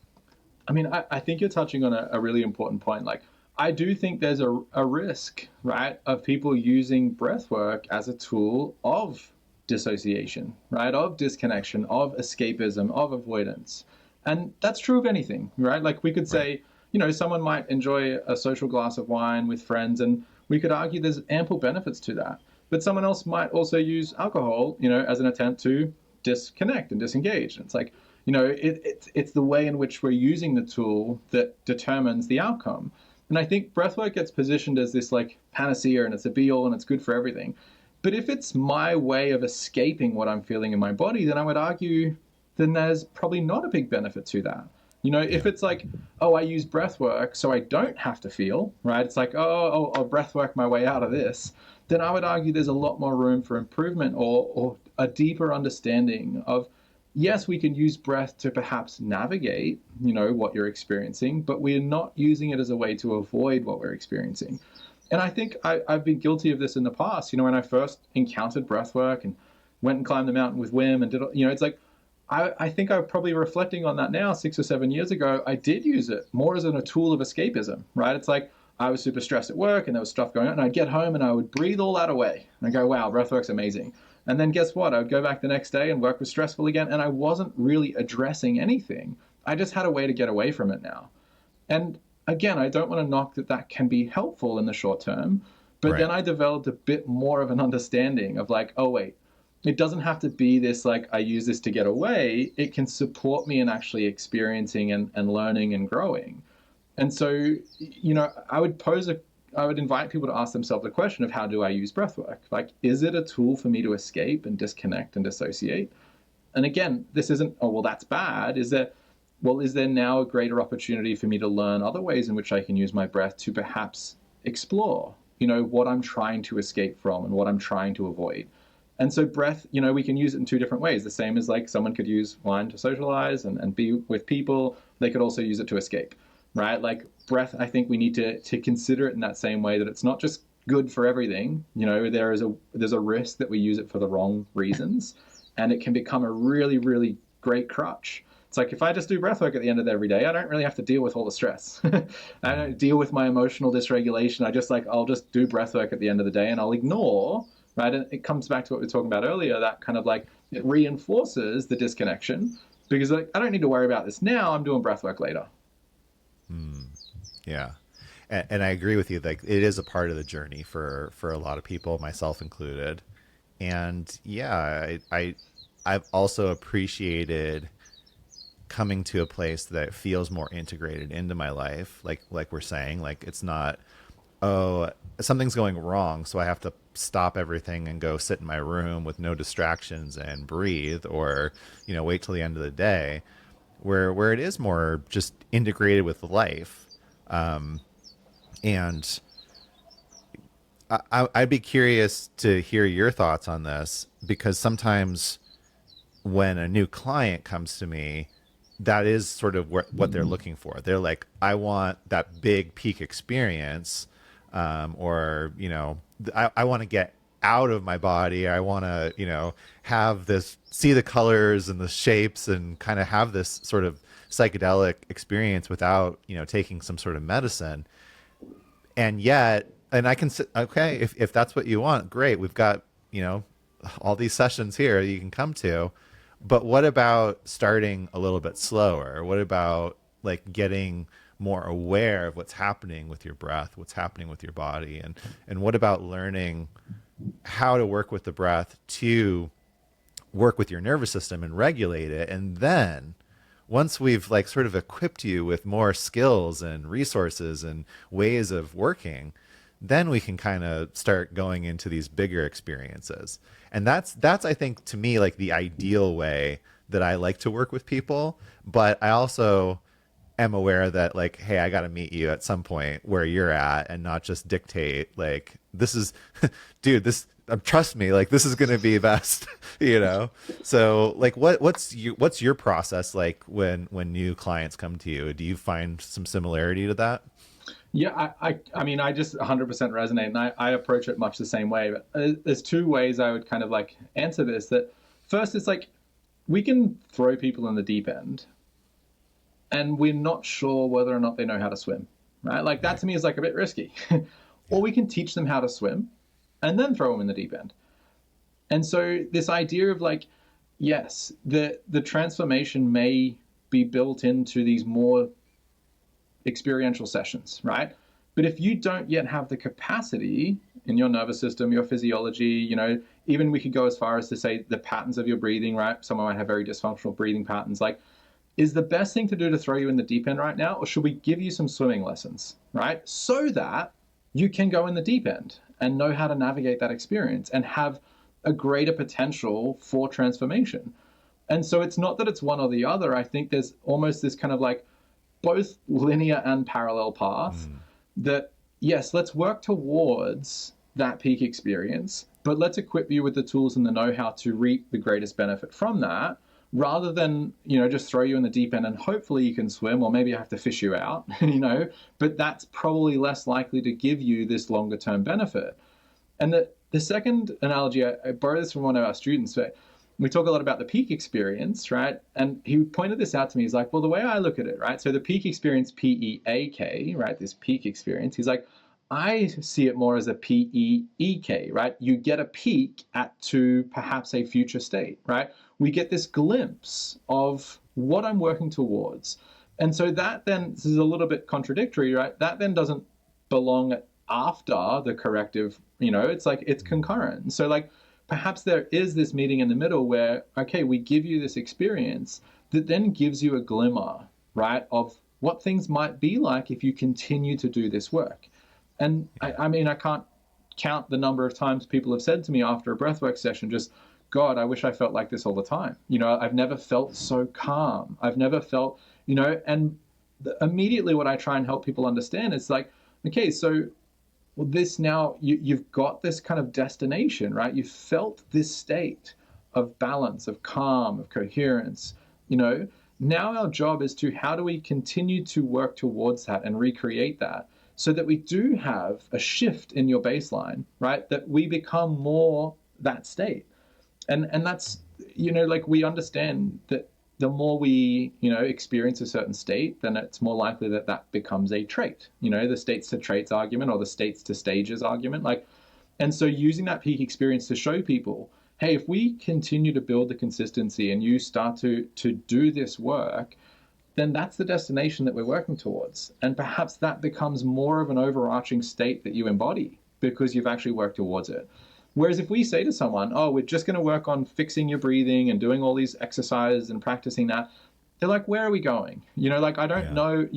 I mean, I think you're touching on a really important point. Like, I do think there's a risk, right, of people using breath work as a tool of dissociation, right, of disconnection, of escapism, of avoidance. And that's true of anything, right? Like, we could say, someone might enjoy a social glass of wine with friends, and we could argue there's ample benefits to that. But someone else might also use alcohol, as an attempt to disconnect and disengage. And it's like, it's the way in which we're using the tool that determines the outcome. And I think breathwork gets positioned as this like panacea, and it's a be all and it's good for everything. But if it's my way of escaping what I'm feeling in my body, then I would argue then there's probably not a big benefit to that. If it's like, oh, I use breath work so I don't have to feel, right? It's like, oh, I'll breath work my way out of this. Then I would argue there's a lot more room for improvement, or a deeper understanding of, yes, we can use breath to perhaps navigate, what you're experiencing, but we're not using it as a way to avoid what we're experiencing. And I think I've been guilty of this in the past. When I first encountered breath work and went and climbed the mountain with Wim and did, it's like, I think I'm probably reflecting on that now, 6 or 7 years ago. I did use it more as a tool of escapism, right? It's like I was super stressed at work and there was stuff going on, and I'd get home and I would breathe all that away. And I go, wow, breathwork's amazing. And then guess what? I would go back the next day and work was stressful again, and I wasn't really addressing anything. I just had a way to get away from it now. And again, I don't want to knock that can be helpful in the short term, but Right. then I developed a bit more of an understanding of like, oh, wait, it doesn't have to be this like I use this to get away. It can support me in actually experiencing and learning and growing. And so, I would invite people to ask themselves the question of, how do I use breathwork? Like, is it a tool for me to escape and disconnect and dissociate? And again, this isn't, oh, well, that's bad. Is there now a greater opportunity for me to learn other ways in which I can use my breath to perhaps explore, what I'm trying to escape from and what I'm trying to avoid? And so breath, we can use it in two different ways. The same as like someone could use wine to socialize and be with people. They could also use it to escape, right? Like breath, I think we need to consider it in that same way, that it's not just good for everything. There's a risk that we use it for the wrong reasons, and it can become a really, really great crutch. It's like, if I just do breath work at the end of every day, I don't really have to deal with all the stress. I don't deal with my emotional dysregulation. I'll just do breath work at the end of the day, and I'll ignore, right? And it comes back to what we were talking about earlier, that kind of like, it reinforces the disconnection, because like, I don't need to worry about this now. I'm doing breath work later. Yeah. And I agree with you. Like, it is a part of the journey for a lot of people, myself included. And yeah, I've also appreciated coming to a place that feels more integrated into my life. Like we're saying, like, it's not, oh, something's going wrong, so I have to stop everything and go sit in my room with no distractions and breathe, or, wait till the end of the day, where it is more just integrated with life. And I'd be curious to hear your thoughts on this, because sometimes when a new client comes to me, that is sort of what they're looking for. They're like, I want that big peak experience, or, I want to get out of my body. I want to, have this, see the colors and the shapes, and kind of have this sort of psychedelic experience without, taking some sort of medicine. And yet, and I can say, okay, if that's what you want, great. We've got, all these sessions here you can come to. But what about starting a little bit slower? What about like getting more aware of what's happening with your breath, what's happening with your body? And what about learning how to work with the breath to work with your nervous system and regulate it? And then once we've like sort of equipped you with more skills and resources and ways of working, then we can kind of start going into these bigger experiences. And that's I think, to me, like the ideal way that I like to work with people. But I also am aware that, like, hey, I got to meet you at some point where you're at and not just dictate like, this is dude, this trust me, like this is going to be best. So like what's your process like when new clients come to you? Do you find some similarity to that? Yeah, I mean, I just 100% resonate, and I approach it much the same way. But there's two ways I would kind of like answer this. That first, it's like we can throw people in the deep end, and we're not sure whether or not they know how to swim, right? Like that to me is like a bit risky. Or we can teach them how to swim, and then throw them in the deep end. And so this idea of like, yes, the transformation may be built into these more experiential sessions, right? But if you don't yet have the capacity in your nervous system, your physiology, even we could go as far as to say the patterns of your breathing, right? Someone might have very dysfunctional breathing patterns. Like, is the best thing to do to throw you in the deep end right now? Or should we give you some swimming lessons, right? So that you can go in the deep end and know how to navigate that experience and have a greater potential for transformation. And so it's not that it's one or the other. I think there's almost this kind of like both linear and parallel path that, yes, let's work towards that peak experience, but let's equip you with the tools and the know-how to reap the greatest benefit from that, rather than, just throw you in the deep end and hopefully you can swim, or maybe I have to fish you out, but that's probably less likely to give you this longer term benefit. And the second analogy, I borrow this from one of our students, but we talk a lot about the peak experience, right? And he pointed this out to me. He's like, well, the way I look at it, right? So the peak experience, P-E-A-K, right? This peak experience, he's like, I see it more as a P-E-E-K, right? You get a peek to perhaps a future state, right? We get this glimpse of what I'm working towards. And so that then, this is a little bit contradictory, right? That then doesn't belong after the corrective, it's like, it's concurrent. So like, perhaps there is this meeting in the middle where, okay, we give you this experience that then gives you a glimmer, right, of what things might be like if you continue to do this work. And I mean, I can't count the number of times people have said to me after a breathwork session, just, God, I wish I felt like this all the time. I've never felt so calm. I've never felt, and immediately what I try and help people understand is like, okay, so this now, you've got this kind of destination, right? You've felt this state of balance, of calm, of coherence, Now our job is to, how do we continue to work towards that and recreate that so that we do have a shift in your baseline, right? That we become more that state. And that's, like we understand that the more we, experience a certain state, then it's more likely that that becomes a trait, the states to traits argument or the states to stages argument. And so using that peak experience to show people, hey, if we continue to build the consistency and you start to do this work, then that's the destination that we're working towards. And perhaps that becomes more of an overarching state that you embody because you've actually worked towards it. Whereas if we say to someone, oh, we're just going to work on fixing your breathing and doing all these exercises and practicing that, they're like, where are we going? I don't know,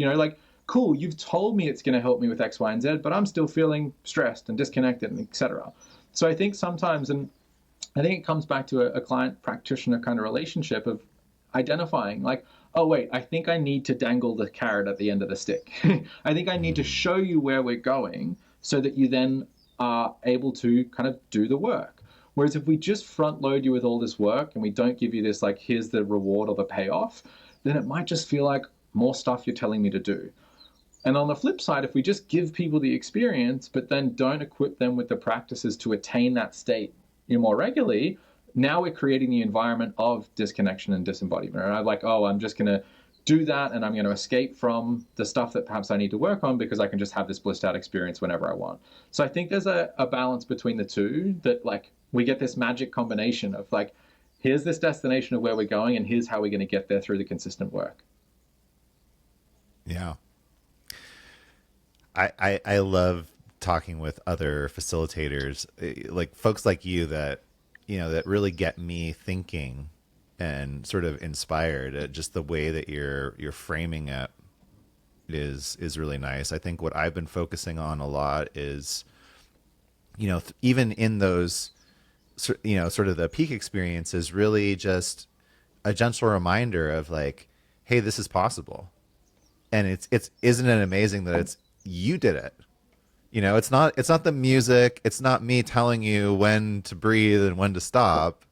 cool, you've told me it's going to help me with X, Y, and Z, but I'm still feeling stressed and disconnected and etc. So I think sometimes, and I think it comes back to a client practitioner kind of relationship of identifying like, oh, wait, I think I need to dangle the carrot at the end of the stick. I think I need to show you where we're going so that you then are able to kind of do the work. Whereas if we just front load you with all this work and we don't give you this, like, here's the reward or the payoff, then it might just feel like more stuff you're telling me to do. And on the flip side, if we just give people the experience, but then don't equip them with the practices to attain that state more regularly, now we're creating the environment of disconnection and disembodiment. And I'm like, oh, I'm just going to do that, and I'm going to escape from the stuff that perhaps I need to work on because I can just have this blissed out experience whenever I want. So I think there's a balance between the two, that like we get this magic combination of like, here's this destination of where we're going, and here's how we're going to get there through the consistent work. Yeah. I love talking with other facilitators, like folks like you that, that really get me thinking and sort of inspired at just the way that you're framing it is really nice. I think what I've been focusing on a lot is, even in those, sort of the peak experiences, really just a gentle reminder of like, hey, this is possible. And isn't it amazing that it's, you did it? It's not the music. It's not me telling you when to breathe and when to stop.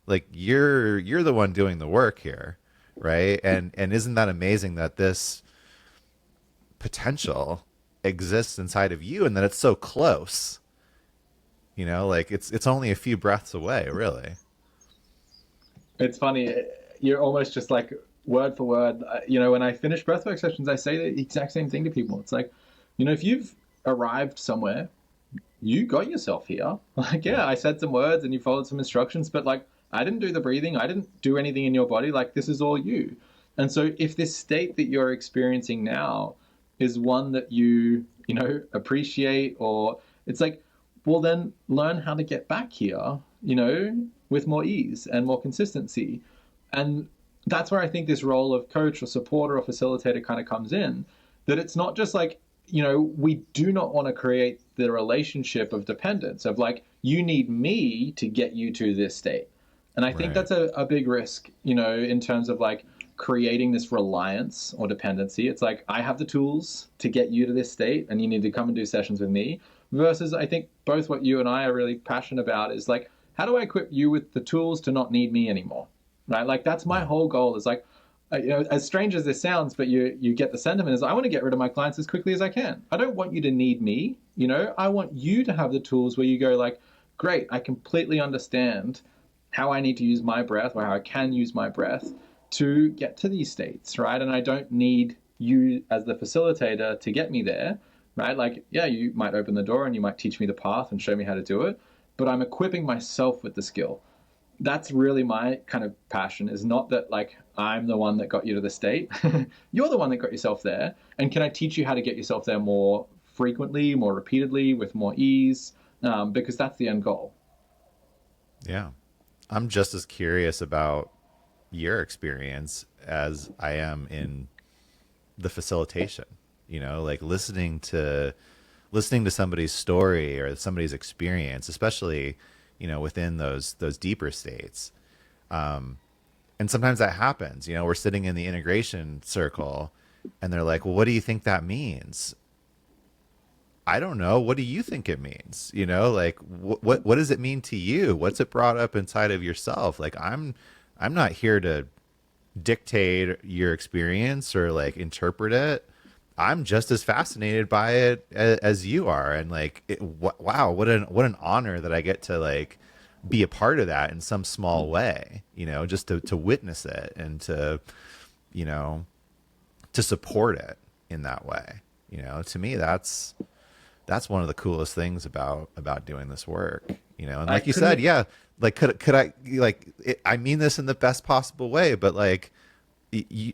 Like you're the one doing the work here. Right. And isn't that amazing that this potential exists inside of you and that it's so close, like it's only a few breaths away, really. It's funny. You're almost just like word for word. When I finish breathwork sessions, I say the exact same thing to people. It's like, if you've arrived somewhere, you got yourself here. Like, yeah, I said some words and you followed some instructions, but like, I didn't do the breathing. I didn't do anything in your body. Like, this is all you. And so if this state that you're experiencing now is one that you appreciate, or it's like, well, then learn how to get back here, with more ease and more consistency. And that's where I think this role of coach or supporter or facilitator kind of comes in, that it's not just like, we do not want to create the relationship of dependence of like, you need me to get you to this state. And I think that's a big risk, in terms of like creating this reliance or dependency. It's like, I have the tools to get you to this state and you need to come and do sessions with me. Versus I think both what you and I are really passionate about is like, how do I equip you with the tools to not need me anymore? Right? Like that's my whole goal, is like, as strange as this sounds, but you get the sentiment is I want to get rid of my clients as quickly as I can. I don't want you to need me. I want you to have the tools where you go like, great, I completely understand how I need to use my breath, or how I can use my breath to get to these states, right? And I don't need you as the facilitator to get me there, right? Like, yeah, you might open the door and you might teach me the path and show me how to do it, but I'm equipping myself with the skill. That's really my kind of passion, is not that like I'm the one that got you to the state. You're the one that got yourself there. And can I teach you how to get yourself there more frequently, more repeatedly, with more ease? Because that's the end goal. Yeah. I'm just as curious about your experience as I am in the facilitation, like listening to somebody's story or somebody's experience, especially, within those deeper states. And sometimes that happens, we're sitting in the integration circle and they're like, well, what do you think that means? I don't know. What do you think it means? Like what does it mean to you? What's it brought up inside of yourself? Like, I'm not here to dictate your experience or like interpret it. I'm just as fascinated by it as you are. And like, wow, what an honor that I get to like be a part of that in some small way, just to witness it and to support it in that way. To me, that's one of the coolest things about doing this work, and like you said, yeah, like, could I, like, I mean this in the best possible way, but like,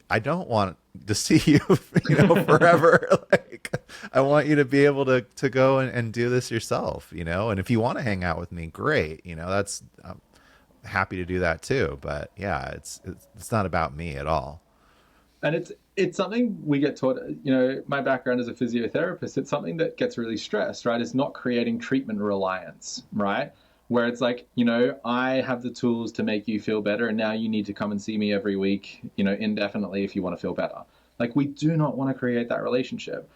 I don't want to see you, forever. Like, I want you to be able to go and do this yourself, and if you want to hang out with me, great. That's, I'm happy to do that too. But yeah, it's not about me at all. And it's something we get taught, my background as a physiotherapist, it's something that gets really stressed, right? It's not creating treatment reliance, right? Where it's like, I have the tools to make you feel better, and now you need to come and see me every week, indefinitely if you want to feel better. Like, we do not want to create that relationship.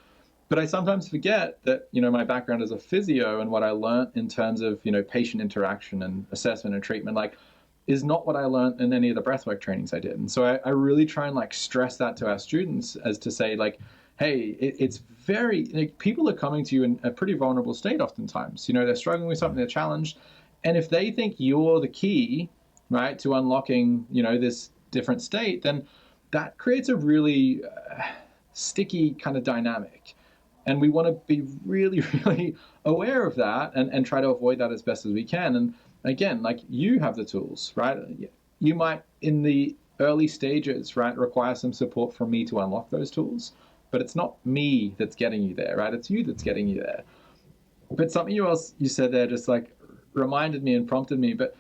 But I sometimes forget that, my background as a physio and what I learned in terms of, patient interaction and assessment and treatment, like, is not what I learned in any of the breathwork trainings I did. And so I really try and like stress that to our students, as to say like, hey, it's very, like, people are coming to you in a pretty vulnerable state oftentimes. They're struggling with something, they're challenged. And if they think you're the key, right, to unlocking, this different state, then that creates a really sticky kind of dynamic. And we want to be really, really aware of that and try to avoid that as best as we can. And again, like, you have the tools, right? You might, in the early stages, right, require some support from me to unlock those tools, but it's not me that's getting you there, right? It's you that's getting you there. But something else you said there just like reminded me and prompted me. But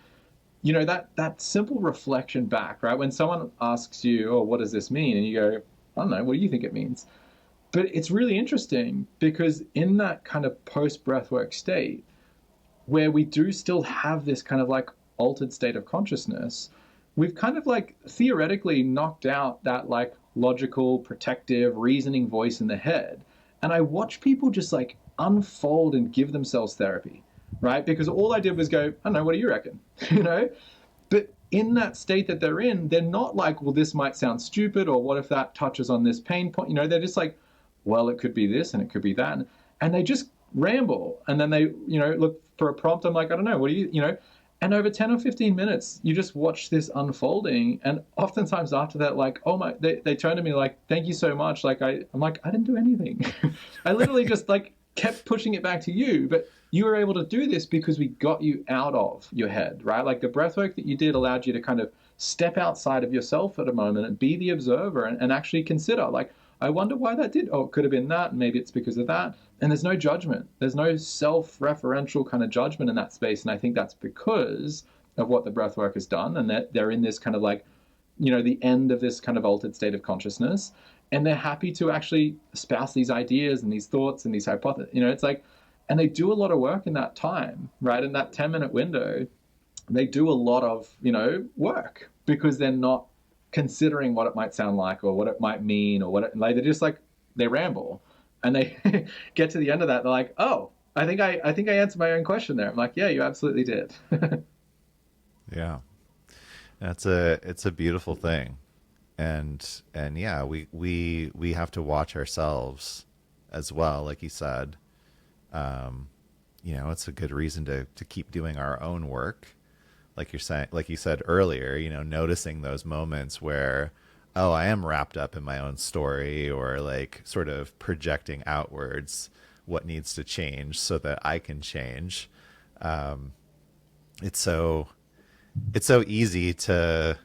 you know, that simple reflection back, right? When someone asks you, oh, what does this mean? And you go, I don't know, what do you think it means? But it's really interesting because in that kind of post breathwork state, where we do still have this kind of like altered state of consciousness, we've kind of like theoretically knocked out that like logical, protective, reasoning voice in the head. And I watch people just like unfold and give themselves therapy, right? Because all I did was go, I don't know, what do you reckon? You know? But in that state that they're in, they're not like, well, this might sound stupid, or what if that touches on this pain point? You know, they're just like, well, it could be this and it could be that. And they just ramble. And then they, you know, look for a prompt. I'm like, I don't know, what do you know? And over 10 or 15 minutes, you just watch this unfolding. And oftentimes after that, like, oh my, they turn to me like, thank you so much. Like, I'm like, I didn't do anything. I literally just like kept pushing it back to you. But you were able to do this because we got you out of your head, right? Like the breath work that you did allowed you to kind of step outside of yourself at a moment and be the observer and actually consider, like, I wonder why that did. Oh, it could have been that. And maybe it's because of that. And there's no judgment. There's no self-referential kind of judgment in that space. And I think that's because of what the breath work has done. And that they're in this kind of like, you know, the end of this kind of altered state of consciousness. And they're happy to actually espouse these ideas and these thoughts and these hypotheses. You know, it's like, and they do a lot of work in that time, right? In that 10-minute window, they do a lot of, you know, work because they're not considering what it might sound like or what it might mean or what it, like, they're just like, they ramble and they get to the end of that. They're like, oh, I think I answered my own question there. I'm like, yeah, you absolutely did. Yeah. It's a beautiful thing. And yeah, we have to watch ourselves as well. Like you said, you know, it's a good reason to keep doing our own work. Like you're saying, like you said earlier, you know, noticing those moments where, oh, I am wrapped up in my own story, or like sort of projecting outwards what needs to change so that I can change. It's so easy to,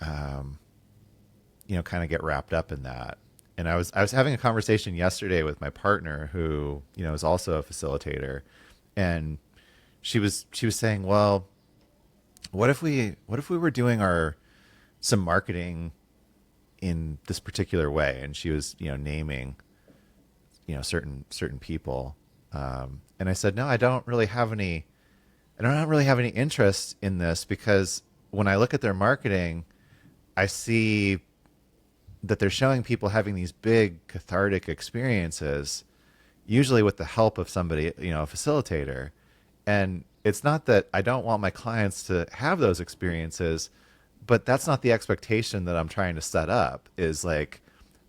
you know, kind of get wrapped up in that. And I was having a conversation yesterday with my partner who, you know, is also a facilitator, and she was saying, well, what if we were doing some marketing in this particular way? And she was, you know, naming, you know, certain people. And I said, no, I don't really have any interest in this, because when I look at their marketing, I see that they're showing people having these big cathartic experiences, usually with the help of somebody, you know, a facilitator. And it's not that I don't want my clients to have those experiences, but that's not the expectation that I'm trying to set up, is like,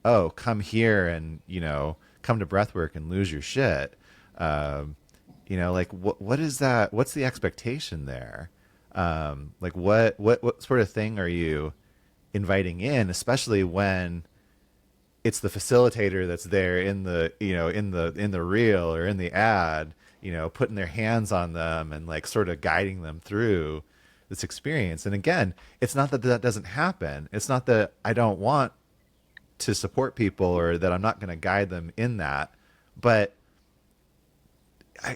oh, come here and, you know, come to breathwork and lose your shit. You know, like what is that? What's the expectation there? Like what sort of thing are you inviting in, especially when it's the facilitator that's there in the, you know, in the reel or in the ad, you know, putting their hands on them and like sort of guiding them through this experience. And again, it's not that that doesn't happen. It's not that I don't want to support people or that I'm not going to guide them in that. But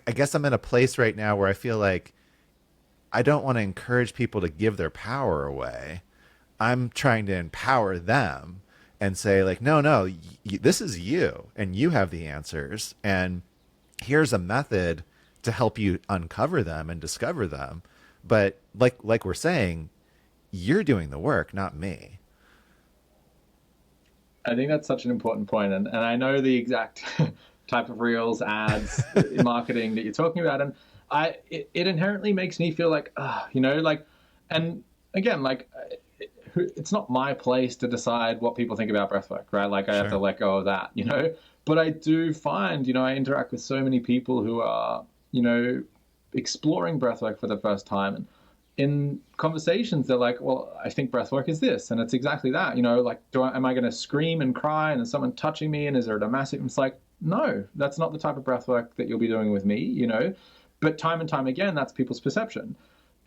I guess I'm in a place right now where I feel like I don't want to encourage people to give their power away. I'm trying to empower them and say like, no, this is you and you have the answers. And here's a method to help you uncover them and discover them. But like we're saying, you're doing the work, not me. I think that's such an important point. And I know the exact type of reels, ads, marketing that you're talking about. And it inherently makes me feel like, you know, like, and again, like, it's not my place to decide what people think about breathwork, right? Like I have to let go of that, you know, but I do find, you know, I interact with so many people who are, you know, exploring breathwork for the first time. And in conversations, they're like, well, I think breathwork is this, and it's exactly that. Like, am I going to scream and cry, and is someone touching me, and is there a massive? It's like, no, that's not the type of breathwork that you'll be doing with me. But time and time again, that's people's perception,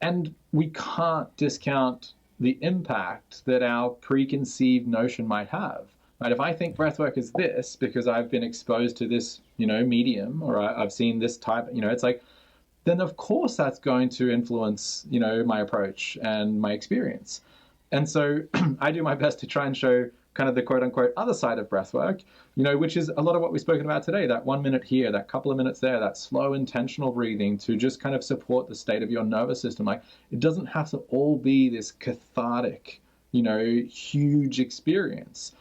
and we can't discount the impact that our preconceived notion might have. Right? If I think breathwork is this because I've been exposed to this, medium, or I've seen this type, it's like, then of course that's going to influence, my approach and my experience. And so I do my best to try and show kind of the quote unquote other side of breathwork, which is a lot of what we've spoken about today, that 1 minute here, that couple of minutes there, that slow intentional breathing to just kind of support the state of your nervous system. Like, it doesn't have to all be this cathartic, huge experience.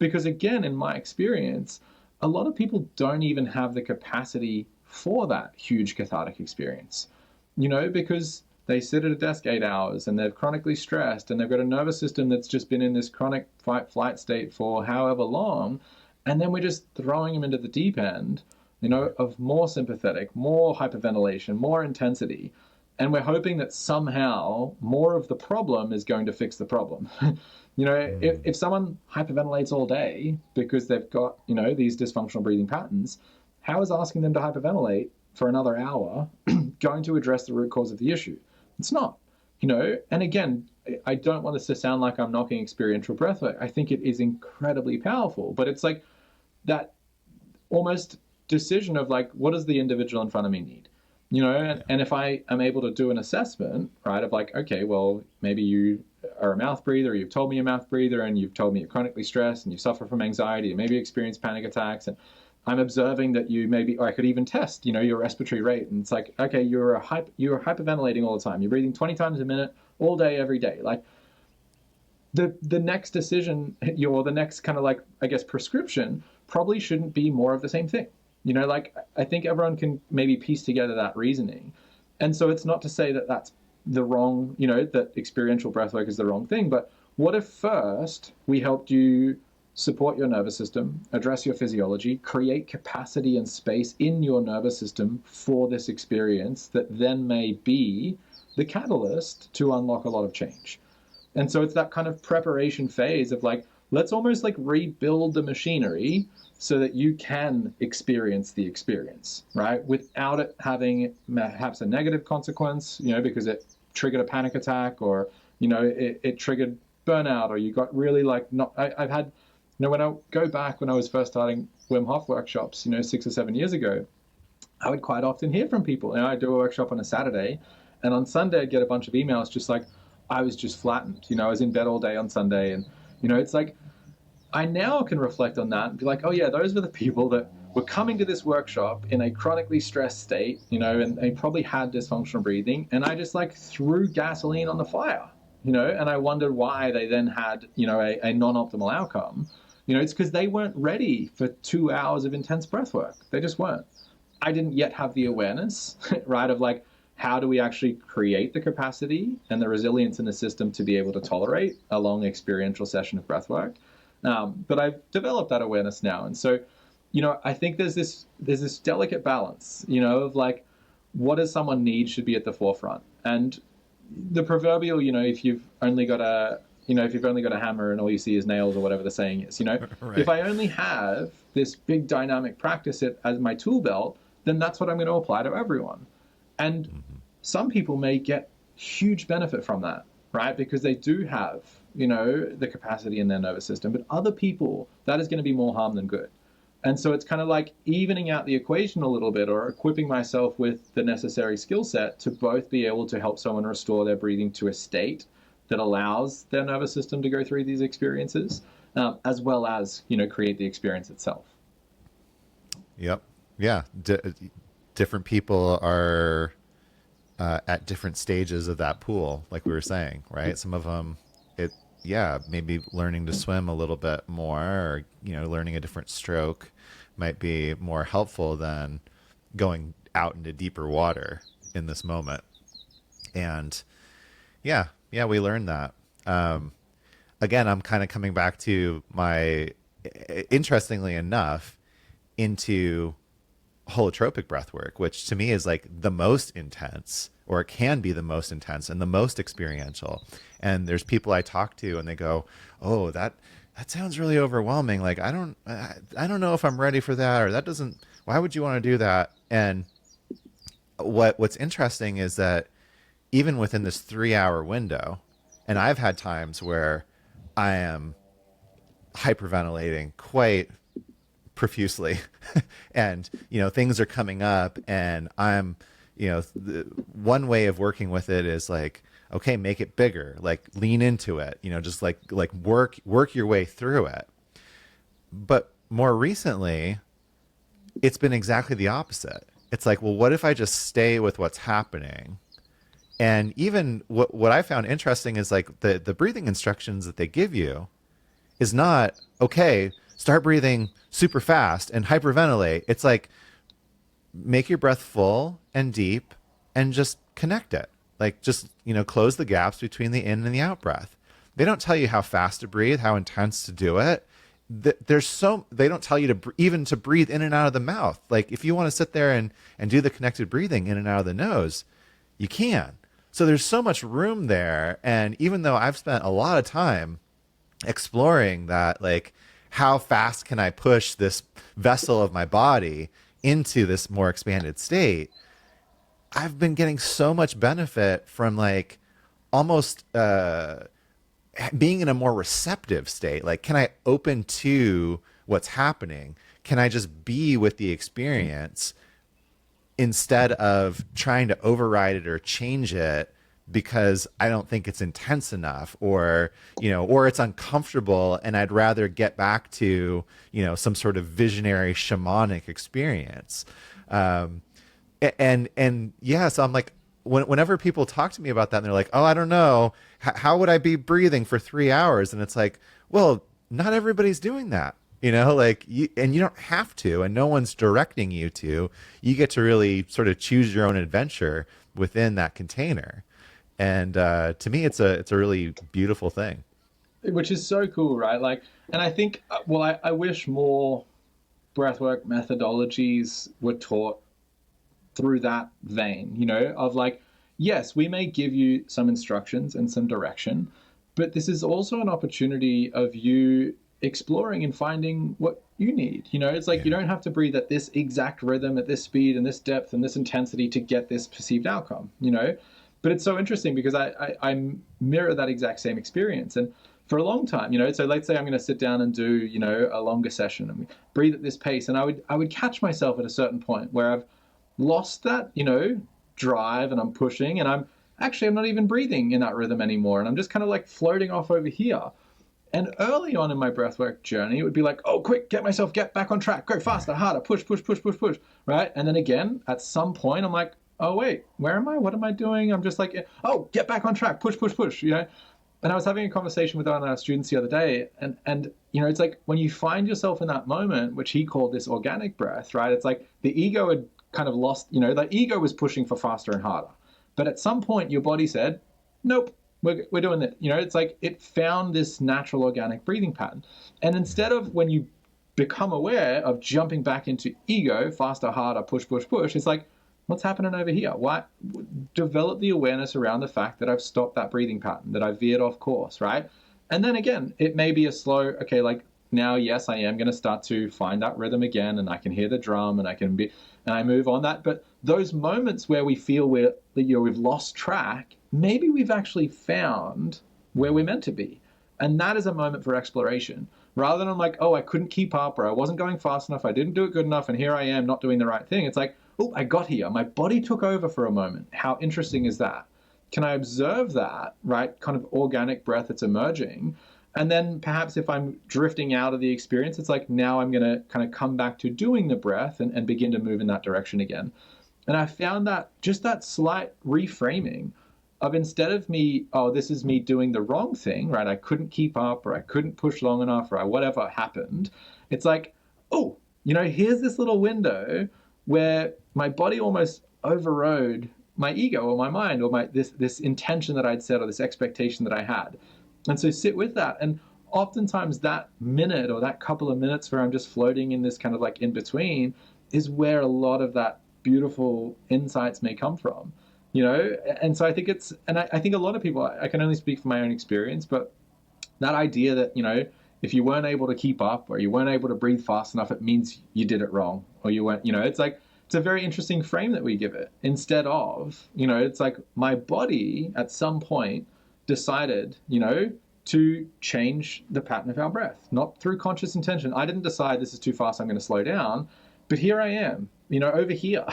Because again, in my experience, a lot of people don't even have the capacity for that huge cathartic experience, because they sit at a desk 8 hours and they're chronically stressed and they've got a nervous system that's just been in this chronic fight flight state for however long. And then we're just throwing them into the deep end, of more sympathetic, more hyperventilation, more intensity. And we're hoping that somehow more of the problem is going to fix the problem. If someone hyperventilates all day because they've got, these dysfunctional breathing patterns, how is asking them to hyperventilate for another hour going to address the root cause of the issue? It's not, and again, I don't want this to sound like I'm knocking experiential breathwork. I think it is incredibly powerful, but it's like that almost decision of like, what does the individual in front of me need? And if I am able to do an assessment, right, of like, okay, well, maybe you are a mouth breather, or you've told me you're a mouth breather, and you've told me you're chronically stressed and you suffer from anxiety, and maybe you experience panic attacks, and I'm observing that you maybe, or I could even test, your respiratory rate. And it's like, okay, you're hyperventilating all the time. You're breathing 20 times a minute, all day, every day. Like, the next decision, or the next kind of like, I guess, prescription probably shouldn't be more of the same thing. Like, I think everyone can maybe piece together that reasoning. And so it's not to say that that's the wrong, that experiential breathwork is the wrong thing. But what if first we helped you support your nervous system, address your physiology, create capacity and space in your nervous system for this experience that then may be the catalyst to unlock a lot of change? And so it's that kind of preparation phase of like, let's almost like rebuild the machinery so that you can experience the experience, right? Without it having perhaps a negative consequence, because it triggered a panic attack, or, it triggered burnout, or you got really like I've had, when I go back when I was first starting Wim Hof workshops, 6 or 7 years ago, I would quite often hear from people. I'd do a workshop on a Saturday, and on Sunday I'd get a bunch of emails just like, I was just flattened. I was in bed all day on Sunday. And, it's like, I now can reflect on that and be like, oh yeah, those were the people that were coming to this workshop in a chronically stressed state, and they probably had dysfunctional breathing. And I just like threw gasoline on the fire, and I wondered why they then had, a non-optimal outcome. It's because they weren't ready for 2 hours of intense breath work. They just weren't. I didn't yet have the awareness, right, of like, how do we actually create the capacity and the resilience in the system to be able to tolerate a long experiential session of breath work? But I've developed that awareness now. And so, I think there's this delicate balance, of like, what does someone need should be at the forefront. And the proverbial, if you've only got a hammer and all you see is nails, or whatever the saying is, Right. If I only have this big dynamic practice as my tool belt, then that's what I'm going to apply to everyone. And some people may get huge benefit from that, right? Because they do have, the capacity in their nervous system. But other people, that is going to be more harm than good. And so it's kind of like evening out the equation a little bit, or equipping myself with the necessary skill set to both be able to help someone restore their breathing to a state that allows their nervous system to go through these experiences, as well as, create the experience itself. Yep. Yeah. Different people are at different stages of that pool, like we were saying, right? Some of them, maybe learning to swim a little bit more, or, learning a different stroke might be more helpful than going out into deeper water in this moment. And yeah, we learned that. Again, I'm kind of coming back to interestingly enough, into holotropic breath work, which to me is like the most intense, or it can be the most intense and the most experiential. And there's people I talk to and they go, "Oh, that sounds really overwhelming. Like I don't know if I'm ready for that, or that doesn't, why would you want to do that?" And what's interesting is that even within this 3 hour window, and I've had times where I am hyperventilating quite profusely and things are coming up, and I'm one way of working with it is like, okay, make it bigger, like lean into it, just like work your way through it. But more recently, it's been exactly the opposite. It's like, well, what if I just stay with what's happening? And even what I found interesting is like the breathing instructions that they give you is not, okay, start breathing super fast and hyperventilate. It's like, make your breath full and deep and just connect it. Like just, close the gaps between the in and the out breath. They don't tell you how fast to breathe, how intense to do it. They don't tell you even to breathe in and out of the mouth. Like if you want to sit there and do the connected breathing in and out of the nose, you can. So there's so much room there. And even though I've spent a lot of time exploring that, like, how fast can I push this vessel of my body into this more expanded state, I've been getting so much benefit from like almost being in a more receptive state. Like, can I open to what's happening? Can I just be with the experience instead of trying to override it or change it because I don't think it's intense enough, or it's uncomfortable, and I'd rather get back to some sort of visionary shamanic experience. And yeah, so I'm like, whenever people talk to me about that and they're like, "Oh, I don't know, how would I be breathing for 3 hours?" And it's like, well, not everybody's doing that. Like you don't have to, and no one's directing you to. You get to really sort of choose your own adventure within that container. And to me, it's a really beautiful thing. Which is so cool, right? Like, and I think, well, I wish more breathwork methodologies were taught through that vein, of like, yes, we may give you some instructions and some direction, but this is also an opportunity of you exploring and finding what you need. It's like, you don't have to breathe at this exact rhythm, at this speed and this depth and this intensity to get this perceived outcome, But it's so interesting because I mirror that exact same experience. And for a long time, so let's say I'm going to sit down and do, a longer session and we breathe at this pace. And I would catch myself at a certain point where I've lost that, drive, and I'm pushing, and I'm not even breathing in that rhythm anymore. And I'm just kind of like floating off over here. And early on in my breathwork journey, it would be like, oh, quick, get back on track, go faster, harder, push, right? And then again, at some point, I'm like, oh, wait, where am I? What am I doing? I'm just like, oh, get back on track, push, And I was having a conversation with one of our students the other day, and it's like when you find yourself in that moment, which he called this organic breath, right? It's like the ego had kind of lost, the ego was pushing for faster and harder. But at some point, your body said, nope, we're doing it. It's like it found this natural organic breathing pattern. And instead of when you become aware of jumping back into ego, faster, harder, push, it's like, what's happening over here? Why? Develop the awareness around the fact that I've stopped that breathing pattern, that I've veered off course, right? And then again, it may be a slow, okay, like now, yes, I am going to start to find that rhythm again, and I can hear the drum, and I move on that. But those moments where we feel we've lost track, maybe we've actually found where we're meant to be. And that is a moment for exploration. Rather than I'm like, oh, I couldn't keep up, or I wasn't going fast enough, I didn't do it good enough, and here I am not doing the right thing. It's like, oh, I got here. My body took over for a moment. How interesting is that? Can I observe that, right? Kind of organic breath that's emerging. And then perhaps if I'm drifting out of the experience, it's like now I'm going to kind of come back to doing the breath and begin to move in that direction again. And I found that just that slight reframing of, instead of me, oh, this is me doing the wrong thing, right? I couldn't keep up, or I couldn't push long enough, or whatever happened. It's like, oh, here's this little window where my body almost overrode my ego or my mind or this intention that I'd set, or this expectation that I had. And so sit with that. And oftentimes that minute or that couple of minutes where I'm just floating in this kind of like in between is where a lot of that beautiful insights may come from, And so I think I think a lot of people, I can only speak from my own experience, but that idea that, if you weren't able to keep up or you weren't able to breathe fast enough, it means you did it wrong, or you weren't, it's a very interesting frame that we give it, instead of, it's like my body at some point decided, to change the pattern of our breath, not through conscious intention. I didn't decide this is too fast, I'm going to slow down, but here I am, over here,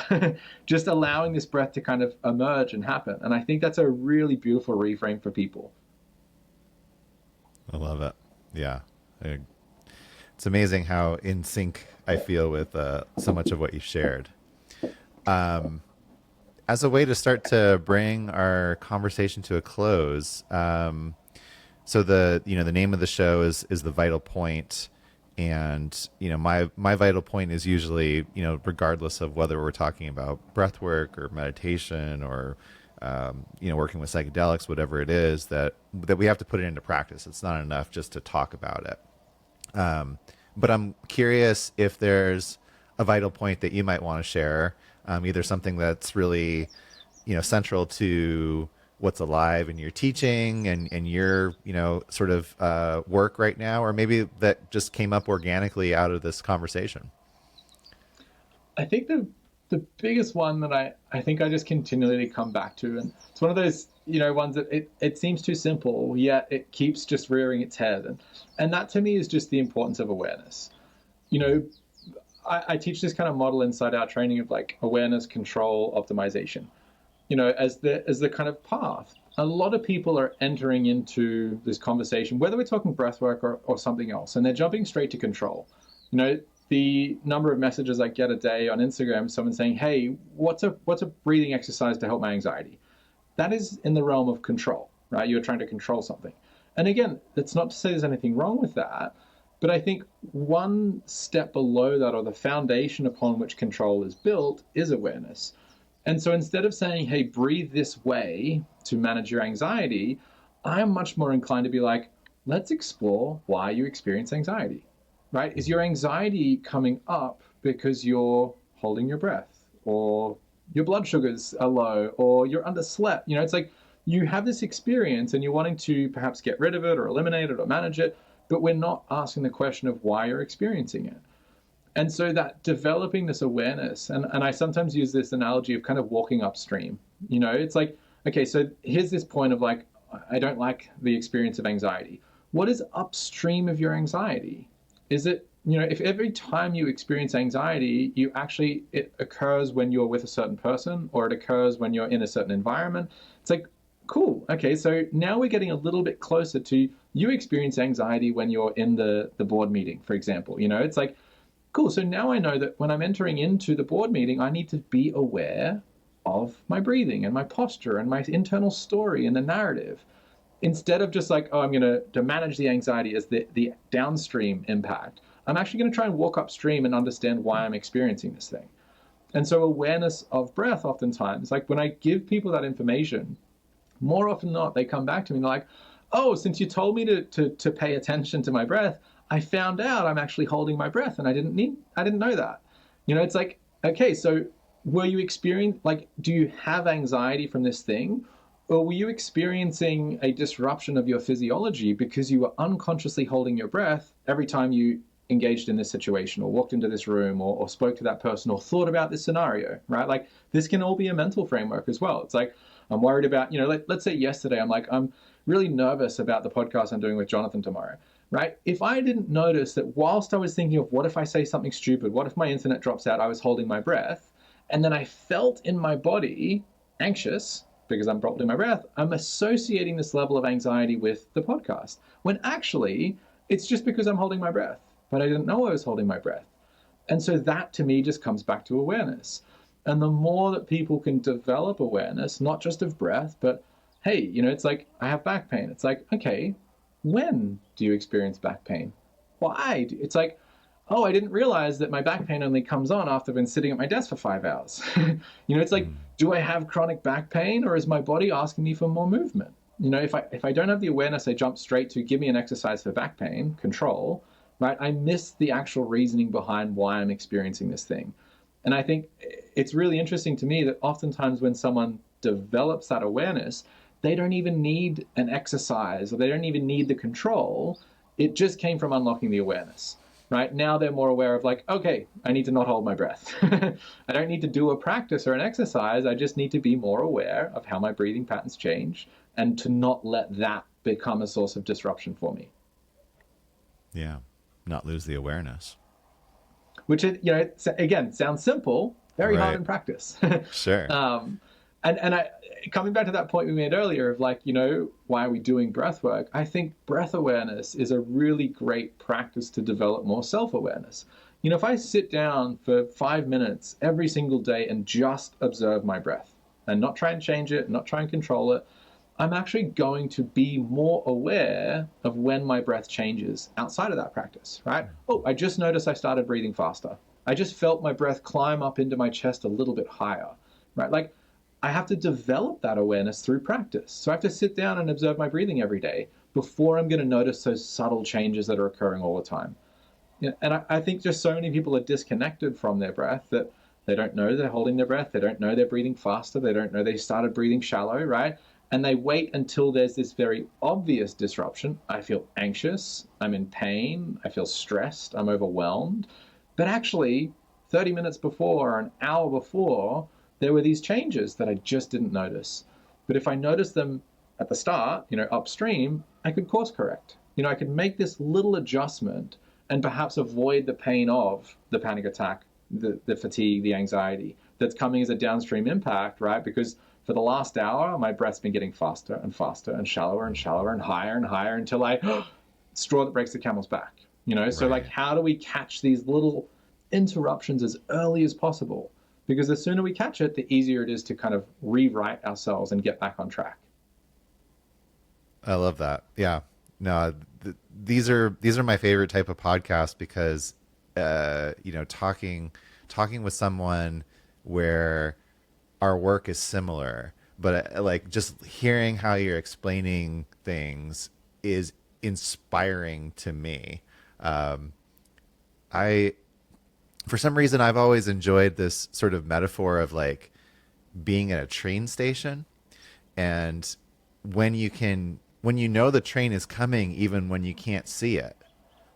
just allowing this breath to kind of emerge and happen. And I think that's a really beautiful reframe for people. I love it. Yeah. It's amazing how in sync I feel with so much of what you shared. As a way to start to bring our conversation to a close, so the name of the show is The Vital Point, and my vital point is usually regardless of whether we're talking about breath work or meditation or working with psychedelics, whatever it is, that we have to put it into practice. It's not enough just to talk about it. But I'm curious if there's a vital point that you might want to share, either something that's really, central to what's alive in your teaching and your, sort of work right now, or maybe that just came up organically out of this conversation. I think the biggest one that I think I just continually come back to, and it's one of those, ones that it seems too simple, yet it keeps just rearing its head. And that to me is just the importance of awareness. I teach this kind of model inside our training of like awareness, control, optimization, as the kind of path. A lot of people are entering into this conversation, whether we're talking breath work or something else, and they're jumping straight to control. The number of messages I get a day on Instagram, someone saying, hey, what's a breathing exercise to help my anxiety? That is in the realm of control, right? You're trying to control something. And again, that's not to say there's anything wrong with that, but I think one step below that, or the foundation upon which control is built, is awareness. And so instead of saying, hey, breathe this way to manage your anxiety, I'm much more inclined to be like, let's explore why you experience anxiety, right? Is your anxiety coming up because you're holding your breath, or your blood sugars are low, or you're underslept? It's like you have this experience and you're wanting to perhaps get rid of it or eliminate it or manage it, but we're not asking the question of why you're experiencing it. And so that developing this awareness, and I sometimes use this analogy of kind of walking upstream. It's like, okay, so here's this point of like, I don't like the experience of anxiety. What is upstream of your anxiety? Is it, if every time you experience anxiety, it occurs when you're with a certain person, or it occurs when you're in a certain environment, it's like, cool. Okay, so now we're getting a little bit closer to you experience anxiety when you're in the board meeting, for example. It's like, cool. So now I know that when I'm entering into the board meeting, I need to be aware of my breathing and my posture and my internal story and the narrative, instead of just like, oh, I'm going to manage the anxiety as the downstream impact. I'm actually going to try and walk upstream and understand why I'm experiencing this thing. And so awareness of breath, oftentimes, like when I give people that information, more often than not, they come back to me and they're like, oh, since you told me to pay attention to my breath, I found out I'm actually holding my breath, and I didn't know that. It's like, okay, so were you do you have anxiety from this thing, or were you experiencing a disruption of your physiology because you were unconsciously holding your breath every time you engaged in this situation, or walked into this room, or spoke to that person, or thought about this scenario, right? Like this can all be a mental framework as well. It's like, I'm worried about, let's say yesterday, I'm really nervous about the podcast I'm doing with Jonathan tomorrow, right? If I didn't notice that whilst I was thinking of what if I say something stupid, what if my internet drops out, I was holding my breath, and then I felt in my body anxious because I'm holding my breath, I'm associating this level of anxiety with the podcast, when actually it's just because I'm holding my breath, but I didn't know I was holding my breath. And so that to me just comes back to awareness. And the more that people can develop awareness, not just of breath, but hey, it's like, I have back pain. It's like, okay, when do you experience back pain? Why? It's like, oh, I didn't realize that my back pain only comes on after I've been sitting at my desk for 5 hours. It's like, do I have chronic back pain, or is my body asking me for more movement? If I don't have the awareness, I jump straight to give me an exercise for back pain, control, right? I miss the actual reasoning behind why I'm experiencing this thing. And I think it's really interesting to me that oftentimes when someone develops that awareness, they don't even need an exercise or they don't even need the control. It just came from unlocking the awareness. Right now, they're more aware of like, okay, I need to not hold my breath. I don't need to do a practice or an exercise. I just need to be more aware of how my breathing patterns change and to not let that become a source of disruption for me. Yeah. Not lose the awareness. Which, again, sounds simple, very hard in practice. Sure. And coming back to that point we made earlier of like, why are we doing breath work? I think breath awareness is a really great practice to develop more self-awareness. If I sit down for 5 minutes every single day and just observe my breath and not try and change it, not try and control it, I'm actually going to be more aware of when my breath changes outside of that practice, right? Oh, I just noticed I started breathing faster. I just felt my breath climb up into my chest a little bit higher, right? Like, I have to develop that awareness through practice. So I have to sit down and observe my breathing every day before I'm going to notice those subtle changes that are occurring all the time. And I think just so many people are disconnected from their breath that they don't know they're holding their breath. They don't know they're breathing faster. They don't know they started breathing shallow, right? And they wait until there's this very obvious disruption. I feel anxious. I'm in pain. I feel stressed. I'm overwhelmed. But actually, 30 minutes before or an hour before, there were these changes that I just didn't notice. But if I noticed them at the start, upstream, I could course correct. I could make this little adjustment and perhaps avoid the pain of the panic attack, the fatigue, the anxiety that's coming as a downstream impact, right? Because for the last hour, my breath's been getting faster and faster and shallower and higher until straw that breaks the camel's back. So like, how do we catch these little interruptions as early as possible? Because the sooner we catch it, the easier it is to kind of rewrite ourselves and get back on track. I love that. Yeah. No, these are my favorite type of podcast because, talking with someone where our work is similar, but like just hearing how you're explaining things is inspiring to me. For some reason, I've always enjoyed this sort of metaphor of like being at a train station, and when you know the train is coming, even when you can't see it,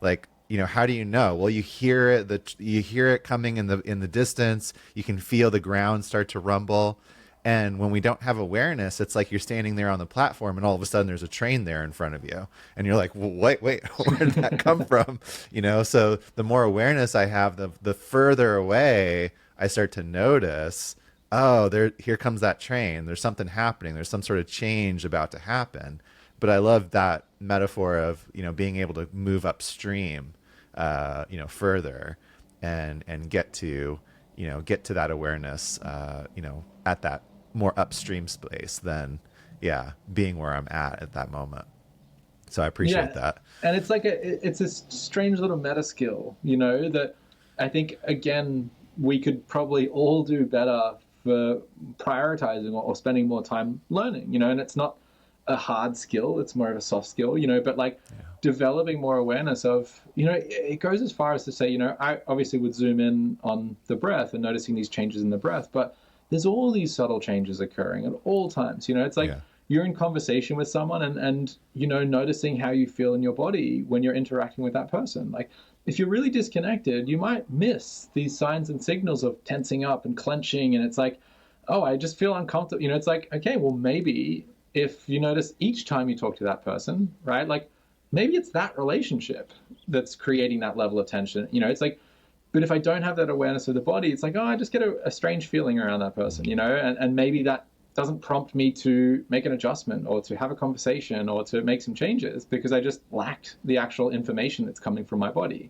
like, how do you know? Well, you hear it coming in the distance. You can feel the ground start to rumble. And when we don't have awareness, it's like you're standing there on the platform and all of a sudden there's a train there in front of you. And you're like, well, wait, where did that come from? So the more awareness I have, the further away I start to notice, oh, here comes that train. There's something happening. There's some sort of change about to happen. But I love that metaphor of, being able to move upstream, further and get to that awareness, at that more upstream space than, being where I'm at that moment. So I appreciate that. And it's like it's a strange little meta skill, that I think, again, we could probably all do better for prioritizing or spending more time learning, and it's not a hard skill, it's more of a soft skill, but like developing more awareness of, it goes as far as to say, I obviously would zoom in on the breath and noticing these changes in the breath, but there's all these subtle changes occurring at all times. It's like you're in conversation with someone and noticing how you feel in your body when you're interacting with that person. Like, if you're really disconnected, you might miss these signs and signals of tensing up and clenching, and it's like, oh, I just feel uncomfortable. It's like, okay, well, maybe if you notice each time you talk to that person, right, like maybe it's that relationship that's creating that level of tension. It's like, but if I don't have that awareness of the body, it's like, oh, I just get a strange feeling around that person, and maybe that doesn't prompt me to make an adjustment or to have a conversation or to make some changes because I just lacked the actual information that's coming from my body.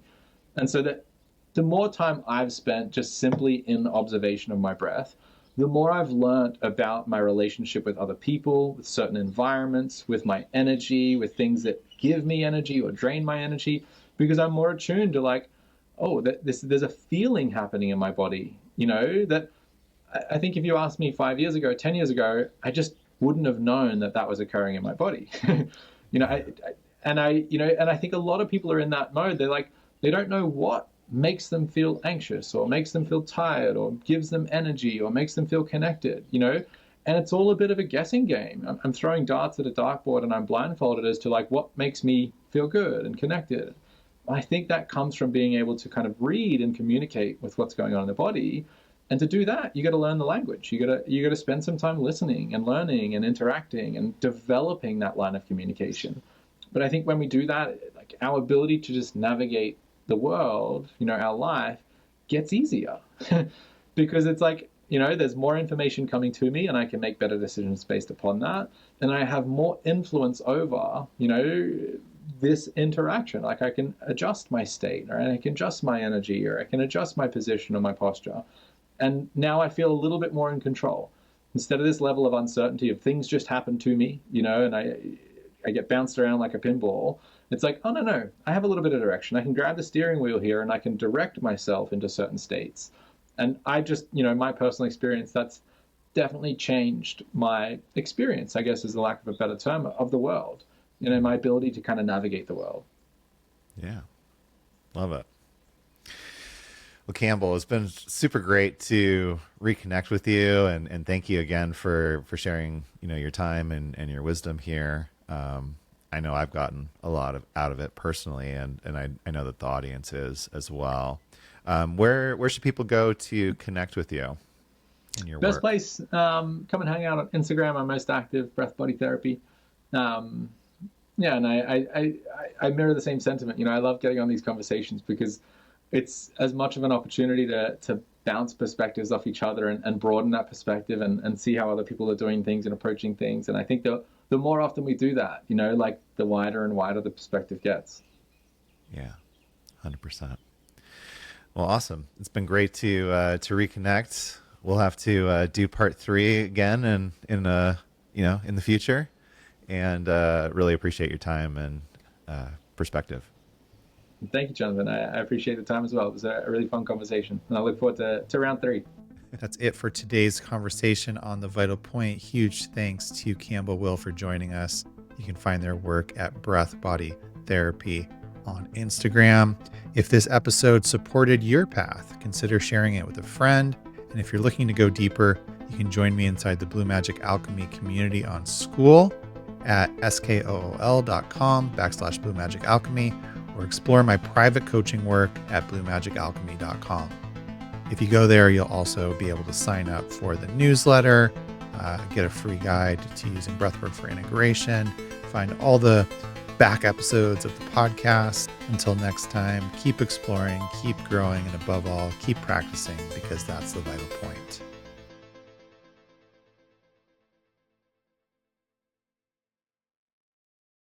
And so that the more time I've spent just simply in observation of my breath, the more I've learned about my relationship with other people, with certain environments, with my energy, with things that give me energy or drain my energy, because I'm more attuned to like, oh, there's a feeling happening in my body, that I think if you asked me 5 years ago, 10 years ago, I just wouldn't have known that was occurring in my body. I think a lot of people are in that mode. They're like, they don't know what makes them feel anxious or makes them feel tired or gives them energy or makes them feel connected, And it's all a bit of a guessing game. I'm throwing darts at a dartboard and I'm blindfolded as to like what makes me feel good and connected. I think that comes from being able to kind of read and communicate with what's going on in the body. And to do that, you got to learn the language. You got to spend some time listening and learning and interacting and developing that line of communication. But I think when we do that, like our ability to just navigate the world, our life gets easier because it's like, there's more information coming to me and I can make better decisions based upon that. And I have more influence over, this interaction. Like I can adjust my state, or I can adjust my energy, or I can adjust my position or my posture. And now I feel a little bit more in control. Instead of this level of uncertainty of things just happen to me, and I get bounced around like a pinball. It's like, oh, no, I have a little bit of direction. I can grab the steering wheel here and I can direct myself into certain states. And I just, my personal experience, that's definitely changed my experience, I guess is the lack of a better term, of the world, my ability to kind of navigate the world. Yeah. Love it. Well, Campbell, it's been super great to reconnect with you, and thank you again for sharing, your time and your wisdom here. I know I've gotten a lot out of it personally, and I know that the audience is as well. Where should people go to connect with you in your Best work? place, come and hang out on Instagram. I'm most active, Breath Body Therapy. And I mirror the same sentiment. I love getting on these conversations because it's as much of an opportunity to bounce perspectives off each other and broaden that perspective and see how other people are doing things and approaching things. And I think the more often we do that, like the wider and wider the perspective gets. Yeah, 100%. Well, awesome. It's been great to reconnect. We'll have to do part 3 again in the future. And really appreciate your time and perspective. Thank you, Jonathan. I appreciate the time as well. It was a really fun conversation, and I look forward to round 3. That's it for today's conversation on The Vital Point. Huge thanks to Campbell Will for joining us. You can find their work at Breath Body Therapy on Instagram. If this episode supported your path, consider sharing it with a friend. And if you're looking to go deeper, you can join me inside the Blue Magic Alchemy community on School at skool.com/Blue Magic Alchemy, or explore my private coaching work at bluemagicalchemy.com. If you go there, you'll also be able to sign up for the newsletter, get a free guide to using Breathwork for integration, find all the back episodes of the podcast. Until next time, keep exploring, keep growing, and above all, keep practicing, because that's the vital point.